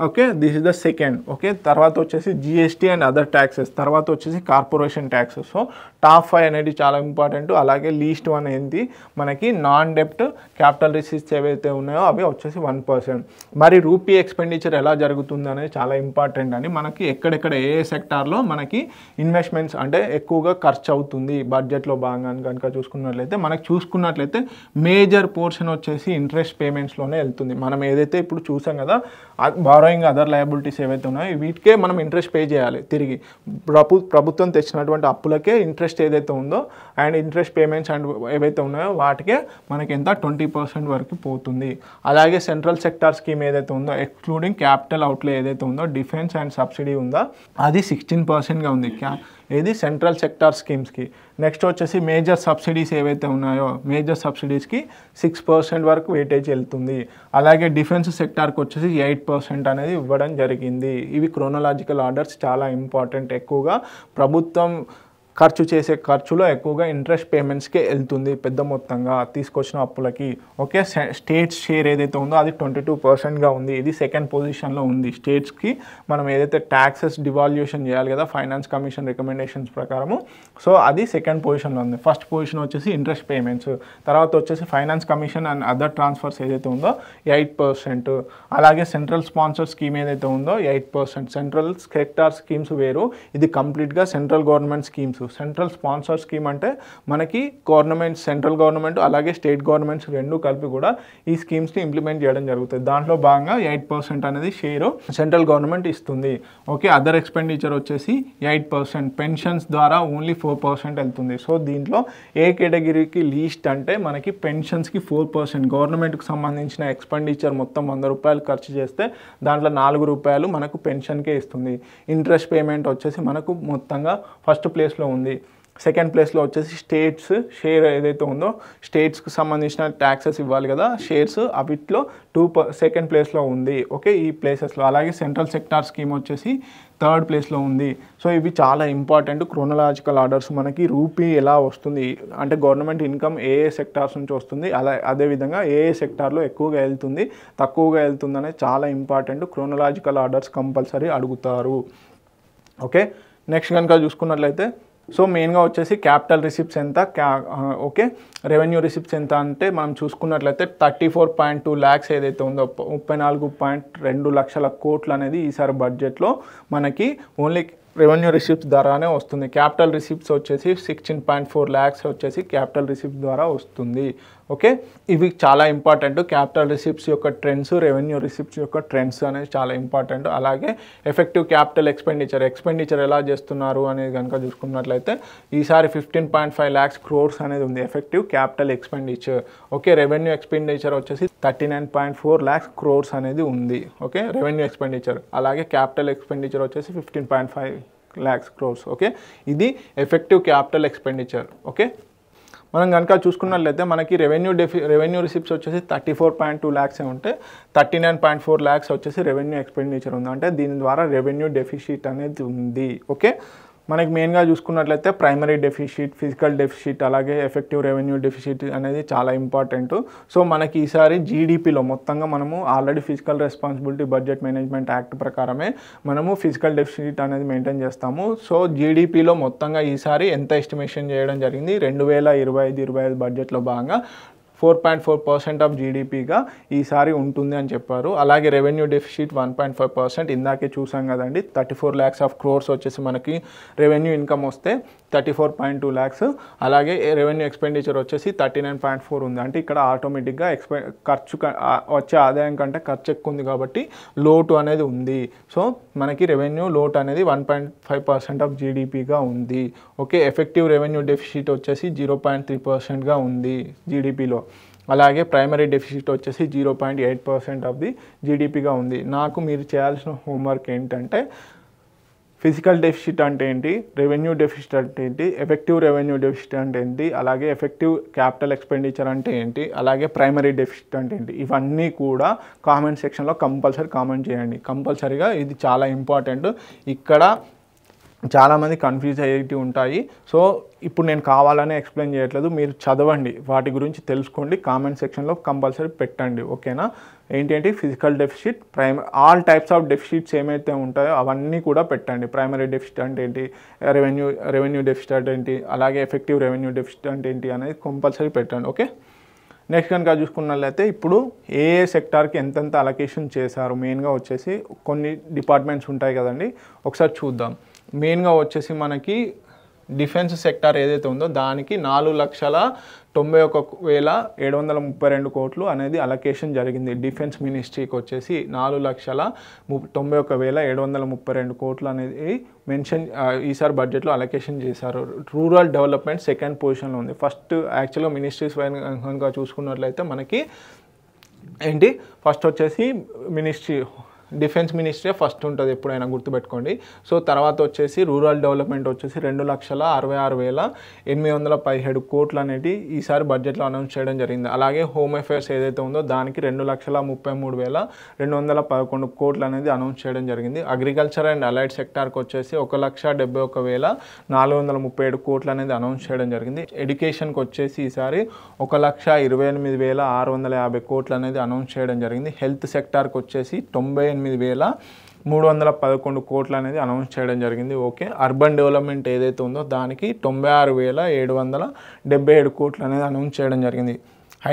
Okay, this is the second. Okay, తర్వాత వచ్చేసి జిఎస్టీ అండ్ అదర్ ట్యాక్సెస్, తర్వాత వచ్చేసి కార్పొరేషన్ ట్యాక్సెస్. సో టాప్ 5 అనేది చాలా ఇంపార్టెంట్. అలాగే లీస్ట్ 1 ఏంటి, మనకి నాన్ డెప్ట్ క్యాపిటల్ రిసిప్ట్స్ ఏవైతే ఉన్నాయో అవి వచ్చేసి 1%. మరి రూపీ ఎక్స్పెండిచర్ ఎలా జరుగుతుంది అనేది చాలా ఇంపార్టెంట్ అని, మనకి ఎక్కడెక్కడ ఏ సెక్టార్లో మనకి ఇన్వెస్ట్మెంట్స్ అంటే ఎక్కువగా ఖర్చు అవుతుంది బడ్జెట్లో భాగంగా కనుక చూసుకున్నట్లయితే మేజర్ పోర్షన్ వచ్చేసి ఇంట్రెస్ట్ పేమెంట్స్లోనే వెళ్తుంది. మనం ఏదైతే ఇప్పుడు చూసాం కదా బారోయింగ్ అదర్ లయబిలిటీస్ ఏవైతే ఉన్నాయో వీటికే మనం ఇంట్రెస్ట్ పే చేయాలి తిరిగి. ప్రభుత్వం తెచ్చినటువంటి అప్పులకే ఇంట్రెస్ట్ ఏదైతే ఉందో అండ్ ఇంట్రెస్ట్ పేమెంట్స్ అండ్ ఏవైతే ఉన్నాయో వాటికే మనకి ఎంత 20% వరకు పోతుంది. అలాగే సెంట్రల్ సెక్టార్ స్కీమ్ ఏదైతే ఉందో ఎక్స్క్లూడింగ్ క్యాపిటల్ అవుట్లే ఏదైతే ఉందో డిఫెన్స్ అండ్ సబ్సిడీ ఉందో అది 16%గా ఉంది ఏది సెంట్రల్ సెక్టార్ స్కీమ్స్కి. నెక్స్ట్ వచ్చేసి మేజర్ సబ్సిడీస్ ఏవైతే ఉన్నాయో మేజర్ సబ్సిడీస్కి 6% వరకు వెయిటేజ్ వెళ్తుంది. అలాగే డిఫెన్స్ సెక్టార్కి వచ్చేసి 8% అనేది ఇవ్వడం జరిగింది. ఇవి క్రోనలాజికల్ ఆర్డర్స్ చాలా ఇంపార్టెంట్. ఎక్కువగా ప్రభుత్వం ఖర్చు చేసే ఖర్చులో ఎక్కువగా ఇంట్రెస్ట్ పేమెంట్స్కే వెళ్తుంది పెద్ద మొత్తంగా తీసుకొచ్చిన అప్పులకి. ఓకే, స్టేట్స్ షేర్ ఏదైతే ఉందో అది 22%గా ఉంది. ఇది సెకండ్ పొజిషన్లో ఉంది. స్టేట్స్కి మనం ఏదైతే ట్యాక్సెస్ డివాల్యూషన్ చేయాలి కదా ఫైనాన్స్ కమిషన్ రికమెండేషన్స్ ప్రకారము, సో అది సెకండ్ పొజిషన్లో ఉంది. ఫస్ట్ పొజిషన్ వచ్చేసి ఇంట్రెస్ట్ పేమెంట్స్, తర్వాత వచ్చేసి finance commission and other transfers ఏదైతే ఉందో 8%. అలాగే సెంట్రల్ స్పాన్సర్ స్కీమ్ ఏదైతే ఉందో 8%. సెంట్రల్ సెక్టార్ స్కీమ్స్ వేరు, ఇది కంప్లీట్గా central government schemes. Central sponsor scheme అంటే మనకి సెంట్రల్ గవర్నమెంట్ అలాగే స్టేట్ గవర్నమెంట్స్ రెండు కలిపి కూడా ఈ స్కీమ్స్ని ఇంప్లిమెంట్ చేయడం జరుగుతుంది. దాంట్లో భాగంగా 8% అనేది షేరు సెంట్రల్ గవర్నమెంట్ ఇస్తుంది. ఓకే, అదర్ ఎక్స్పెండిచర్ వచ్చేసి 8%. పెన్షన్స్ ద్వారా ఓన్లీ 4% వెళ్తుంది. సో దీంట్లో ఏ కేటగిరీకి లీస్ట్ అంటే మనకి పెన్షన్స్కి 4%. గవర్నమెంట్కి సంబంధించిన ఎక్స్పెండిచర్ మొత్తం 100 రూపాయలు ఖర్చు చేస్తే దాంట్లో 4 రూపాయలు మనకు పెన్షన్కే ఇస్తుంది. ఇంట్రెస్ట్ పేమెంట్ వచ్చేసి మనకు మొత్తంగా ఫస్ట్ ప్లేస్లో ఉంది. సెకండ్ ప్లేస్లో వచ్చేసి స్టేట్స్ షేర్ ఏదైతే ఉందో స్టేట్స్కి సంబంధించిన ట్యాక్సెస్ ఇవ్వాలి కదా షేర్స్, అవిట్లో సెకండ్ ప్లేస్లో ఉంది. ఓకే, ఈ ప్లేసెస్లో. అలాగే సెంట్రల్ సెక్టార్ స్కీమ్ వచ్చేసి థర్డ్ ప్లేస్లో ఉంది. సో ఇవి చాలా ఇంపార్టెంట్ క్రోనలాజికల్ ఆర్డర్స్. మనకి రూపీ ఎలా వస్తుంది అంటే గవర్నమెంట్ ఇన్కమ్ ఏ సెక్టార్స్ నుంచి వస్తుంది, అదేవిధంగా ఏ సెక్టార్లో ఎక్కువగా వెళ్తుంది తక్కువగా వెళ్తుంది అనేది చాలా ఇంపార్టెంట్. క్రోనలాజికల్ ఆర్డర్స్ కంపల్సరీ అడుగుతారు. ఓకే, నెక్స్ట్ కనుక చూసుకున్నట్లయితే సో మెయిన్గా వచ్చేసి క్యాపిటల్ రిసిప్ట్స్ ఎంత, ఓకే రెవెన్యూ రిసిప్ట్స్ ఎంత అంటే మనం చూసుకున్నట్లయితే 34.2 lakhs ఏదైతే ఉందో 34.2 లక్షల కోట్లు అనేది ఈసారి బడ్జెట్లో మనకి ఓన్లీ రెవెన్యూ రిసిప్ట్స్ ద్వారానే వస్తుంది. క్యాపిటల్ రిసిప్ట్స్ వచ్చేసి 16.4 lakhs వచ్చేసి క్యాపిటల్ రిసిప్ట్స్ ద్వారా వస్తుంది. ఓకే, ఇవి చాలా ఇంపార్టెంట్. క్యాపిటల్ రిసిప్ట్స్ యొక్క ట్రెండ్స్, రెవెన్యూ రిసిప్ట్స్ యొక్క ట్రెండ్స్ అనేది చాలా ఇంపార్టెంట్. అలాగే ఎఫెక్టివ్ క్యాపిటల్ ఎక్స్పెండిచర్ ఎలా చేస్తున్నారు అనేది కనుక చూసుకున్నట్లయితే ఈసారి 15.5 lakhs crores అనేది ఉంది effective capital expenditure. Okay, revenue expenditure వచ్చేసి 39.4 lakhs crores అనేది ఉంది. Okay, revenue expenditure. అలాగే క్యాపిటల్ ఎక్స్పెండిచర్ వచ్చేసి 15.5 lakhs crores. ఓకే, ఇది ఎఫెక్టివ్ క్యాపిటల్ ఎక్స్పెండిచర్. ఓకే, మనం కనుక చూసుకున్నట్లయితే మనకి రెవెన్యూ రిసిప్ట్స్ వచ్చేసి 34.2 lakhs ఉంటే 39.4 lakhs వచ్చేసి రెవెన్యూ ఎక్స్పెండిచర్ ఉంది. అంటే దీని ద్వారా రెవెన్యూ డెఫిసిట్ అనేది ఉంది. ఓకే, మనకి మెయిన్గా చూసుకున్నట్లయితే ప్రైమరీ డెఫిసిట్, ఫిజికల్ డెఫిసిట్, అలాగే ఎఫెక్టివ్ రెవెన్యూ డెఫిసిట్ అనేది చాలా ఇంపార్టెంట్. సో మనకి ఈసారి జీడిపిలో మొత్తంగా మనము already physical responsibility budget management act ప్రకారమే మనము ఫిజికల్ డెఫిసిట్ అనేది మెయింటైన్ చేస్తాము. సో జీడిపిలో మొత్తంగా ఈసారి ఎంత ఎస్టిమేషన్ చేయడం జరిగింది 2025 బడ్జెట్లో భాగంగా 4.4% ఆఫ్ జీడిపిగా ఈసారి ఉంటుంది అని చెప్పారు. అలాగే రెవెన్యూ డెఫిసిట్ 1.5%. ఇందాకే చూసాం కదండి, 34 lakhs ఆఫ్ క్రోర్స్ వచ్చేసి మనకి రెవెన్యూ ఇన్కమ్ వస్తే 34.2 lakhs. అలాగే రెవెన్యూ ఎక్స్పెండిచర్ వచ్చేసి 39.4 ఉంది. అంటే ఇక్కడ ఆటోమేటిక్గా ఖర్చు వచ్చే ఆదాయం కంటే ఖర్చు ఎక్కువ ఉంది కాబట్టి లోటు అనేది ఉంది. సో మనకి రెవెన్యూ లోటు అనేది 1.5% ఆఫ్ జీడిపిగా ఉంది. ఓకే, ఎఫెక్టివ్ రెవెన్యూ డెఫిసిట్ వచ్చేసి 0.3%గా ఉంది జీడిపిలో. అలాగే ప్రైమరీ డెఫిసిట్ వచ్చేసి 0.8% ఆఫ్ ది జీడిపిగా ఉంది. నాకు మీరు చేయాల్సిన హోంవర్క్ ఏంటంటే ఫిజికల్ డెఫిసిట్ అంటే ఏంటి, రెవెన్యూ డెఫిసిట్ అంటే ఏంటి, ఎఫెక్టివ్ రెవెన్యూ డెఫిసిట్ అంటే ఏంటి, అలాగే ఎఫెక్టివ్ క్యాపిటల్ ఎక్స్పెండిచర్ అంటే ఏంటి, అలాగే ప్రైమరీ డెఫిసిట్ అంటే ఏంటి, ఇవన్నీ కూడా కామెంట్ సెక్షన్లో కంపల్సరీ కామెంట్ చేయండి. కంపల్సరీగా ఇది చాలా ఇంపార్టెంట్. ఇక్కడ చాలామంది కన్ఫ్యూజ్ అయ్యేవి ఉంటాయి. సో ఇప్పుడు నేను కావాలనే ఎక్స్ప్లెయిన్ చేయట్లేదు, మీరు చదవండి, వాటి గురించి తెలుసుకోండి, కామెంట్ సెక్షన్లో కంపల్సరీ పెట్టండి. ఓకేనా? ఏంటి physical deficit, all types of deficits ఏమైతే ఉంటాయో అవన్నీ కూడా పెట్టండి. ప్రైమరీ డెఫిసిట్ అంటే ఏంటి, రెవెన్యూ డెఫిసిట్ అంటే ఏంటి, అలాగే ఎఫెక్టివ్ రెవెన్యూ డెఫిసిట్ అంటే ఏంటి అనేది కంపల్సరీ పెట్టండి. ఓకే, నెక్స్ట్ కనుక చూసుకున్నట్లయితే ఇప్పుడు ఏ సెక్టార్కి ఎంతెంత అలొకేషన్ చేశారు, మెయిన్గా వచ్చేసి కొన్ని డిపార్ట్మెంట్స్ ఉంటాయి కదండి, ఒకసారి చూద్దాం. మెయిన్గా వచ్చేసి మనకి డిఫెన్స్ సెక్టార్ ఏదైతే ఉందో దానికి 4,91,732 కోట్లు అనేది అలొకేషన్ జరిగింది. డిఫెన్స్ మినిస్ట్రీకి వచ్చేసి 4,91,732 కోట్లు అనేది మెన్షన్ ఈసారి బడ్జెట్లో అలొకేషన్ చేశారు. రూరల్ డెవలప్మెంట్ సెకండ్ పొజిషన్లో ఉంది. ఫస్ట్ యాక్చువల్గా మినిస్ట్రీస్ కనుక చూసుకున్నట్లయితే మనకి ఏంటి ఫస్ట్ వచ్చేసి డిఫెన్స్ మినిస్ట్రీ ఫస్ట్ ఉంటుంది, ఎప్పుడైనా గుర్తుపెట్టుకోండి. సో తర్వాత వచ్చేసి రూరల్ డెవలప్మెంట్ వచ్చేసి 2,66,817 కోట్లు అనేది ఈసారి బడ్జెట్లో అనౌన్స్ చేయడం జరిగింది. అలాగే హోమ్ అఫేర్స్ ఏదైతే ఉందో దానికి 2,33,211 కోట్లు అనేది అనౌన్స్ చేయడం జరిగింది. అగ్రికల్చర్ అండ్ అలైడ్ సెక్టార్కి వచ్చేసి 1,71,437 కోట్లు అనేది అనౌన్స్ చేయడం జరిగింది. ఎడ్యుకేషన్కి వచ్చేసి ఈసారి 1,28,650 కోట్లు అనేది అనౌన్స్ చేయడం జరిగింది. హెల్త్ సెక్టార్కి వచ్చేసి 98,311 కోట్లు అనేది అనౌన్స్ చేయడం జరిగింది. ఓకే, అర్బన్ డెవలప్మెంట్ ఏదైతే ఉందో దానికి 96,777 కోట్లు అనేది అనౌన్స్ చేయడం జరిగింది.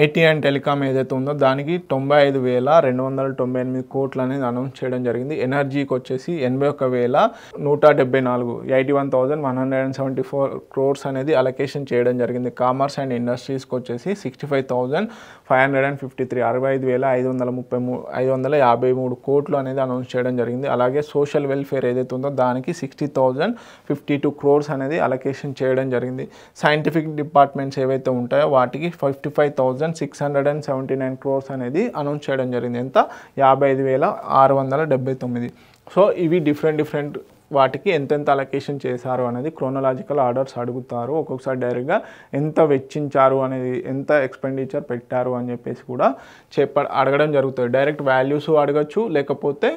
ఐటీ అండ్ టెలికామ్ ఏదైతే ఉందో దానికి 95,298 కోట్లు అనేది అనౌన్స్ చేయడం జరిగింది. ఎనర్జీకి వచ్చేసి 81,174 81,174 క్రోర్స్ అనేది అలొకేషన్ చేయడం జరిగింది. కామర్స్ అండ్ ఇండస్ట్రీస్కి వచ్చేసి 65,553 65,553 కోట్లు అనేది అనౌన్స్ చేయడం జరిగింది. అలాగే సోషల్ వెల్ఫేర్ ఏదైతే ఉందో దానికి 60,052 క్రోర్స్ అనేది అలొకేషన్ చేయడం జరిగింది. సైంటిఫిక్ డిపార్ట్మెంట్స్ ఏవైతే ఉంటాయో వాటికి 55,679 క్రోర్స్ అనేది అనౌన్స్ చేయడం జరిగింది. ఎంత 55,679. సో ఇవి డిఫరెంట్ వాటికి ఎంతెంత అలొకేషన్ చేశారు అనేది క్రోనలాజికల్ ఆర్డర్స్ అడుగుతారు. ఒక్కొక్కసారి డైరెక్ట్గా ఎంత వెచ్చించారు అనేది, ఎంత ఎక్స్పెండిచర్ పెట్టారు అని చెప్పేసి కూడా అడగడం జరుగుతుంది. డైరెక్ట్ వాల్యూస్ అడగచ్చు, లేకపోతే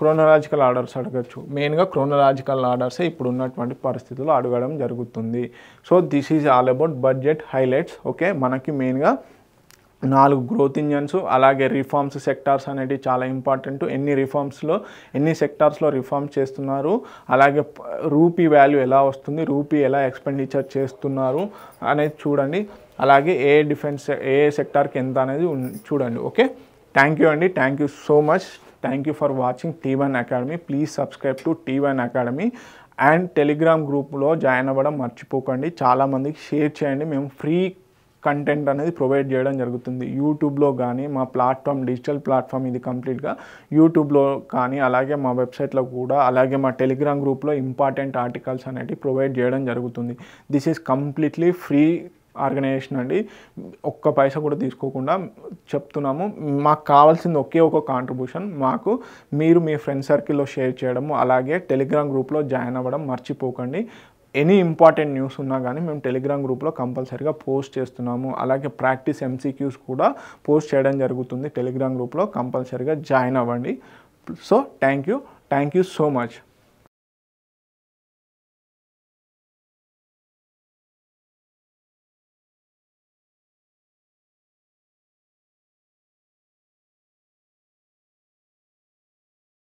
క్రోనలాజికల్ ఆర్డర్స్ అడగచ్చు. మెయిన్గా క్రోనలాజికల్ ఆర్డర్సే ఇప్పుడు ఉన్నటువంటి పరిస్థితుల్లో అడగడం జరుగుతుంది. So this is all about budget highlights. Okay, మనకి మెయిన్గా 4 గ్రోత్ ఇంజన్స్, అలాగే రిఫార్మ్స్ సెక్టార్స్ అనేవి చాలా ఇంపార్టెంట్. ఎన్ని సెక్టార్స్లో రిఫార్మ్స్ చేస్తున్నారు, అలాగే రూపీ వాల్యూ ఎలా వస్తుంది, రూపీ ఎలా ఎక్స్పెండిచర్ చేస్తున్నారు అనేది చూడండి. అలాగే ఏ సెక్టార్కి ఎంత అనేది చూడండి. ఓకే, థ్యాంక్ యూ అండి, thank you so much. Thank you for watching T1 Academy. Please subscribe to T1 Academy and Telegram గ్రూప్లో జాయిన్ అవ్వడం మర్చిపోకండి. చాలామందికి షేర్ చేయండి. మేము ఫ్రీ కంటెంట్ అనేది ప్రొవైడ్ చేయడం జరుగుతుంది. యూట్యూబ్లో కానీ మా ప్లాట్ఫామ్, డిజిటల్ ప్లాట్ఫామ్ ఇది కంప్లీట్గా యూట్యూబ్లో కానీ, అలాగే మా వెబ్సైట్లో కూడా, అలాగే మా టెలిగ్రామ్ గ్రూప్లో ఇంపార్టెంట్ ఆర్టికల్స్ అనేవి ప్రొవైడ్ చేయడం జరుగుతుంది. This is completely free organisation అండి. ఒక్క పైసా కూడా తీసుకోకుండా చెప్తున్నాము. మాకు కావాల్సింది ఒకే ఒక కాంట్రిబ్యూషన్, మాకు మీరు మీ ఫ్రెండ్ సర్కిల్లో షేర్ చేయడము, అలాగే టెలిగ్రామ్ గ్రూప్లో జాయిన్ అవ్వడం మర్చిపోకండి. ఎనీ ఇంపార్టెంట్ న్యూస్ ఉన్నా కానీ మేము టెలిగ్రామ్ గ్రూప్లో కంపల్సరీగా పోస్ట్ చేస్తున్నాము. అలాగే ప్రాక్టీస్ MCQs కూడా పోస్ట్ చేయడం జరుగుతుంది. టెలిగ్రామ్ గ్రూప్లో కంపల్సరీగా జాయిన్ అవ్వండి. So thank you so much.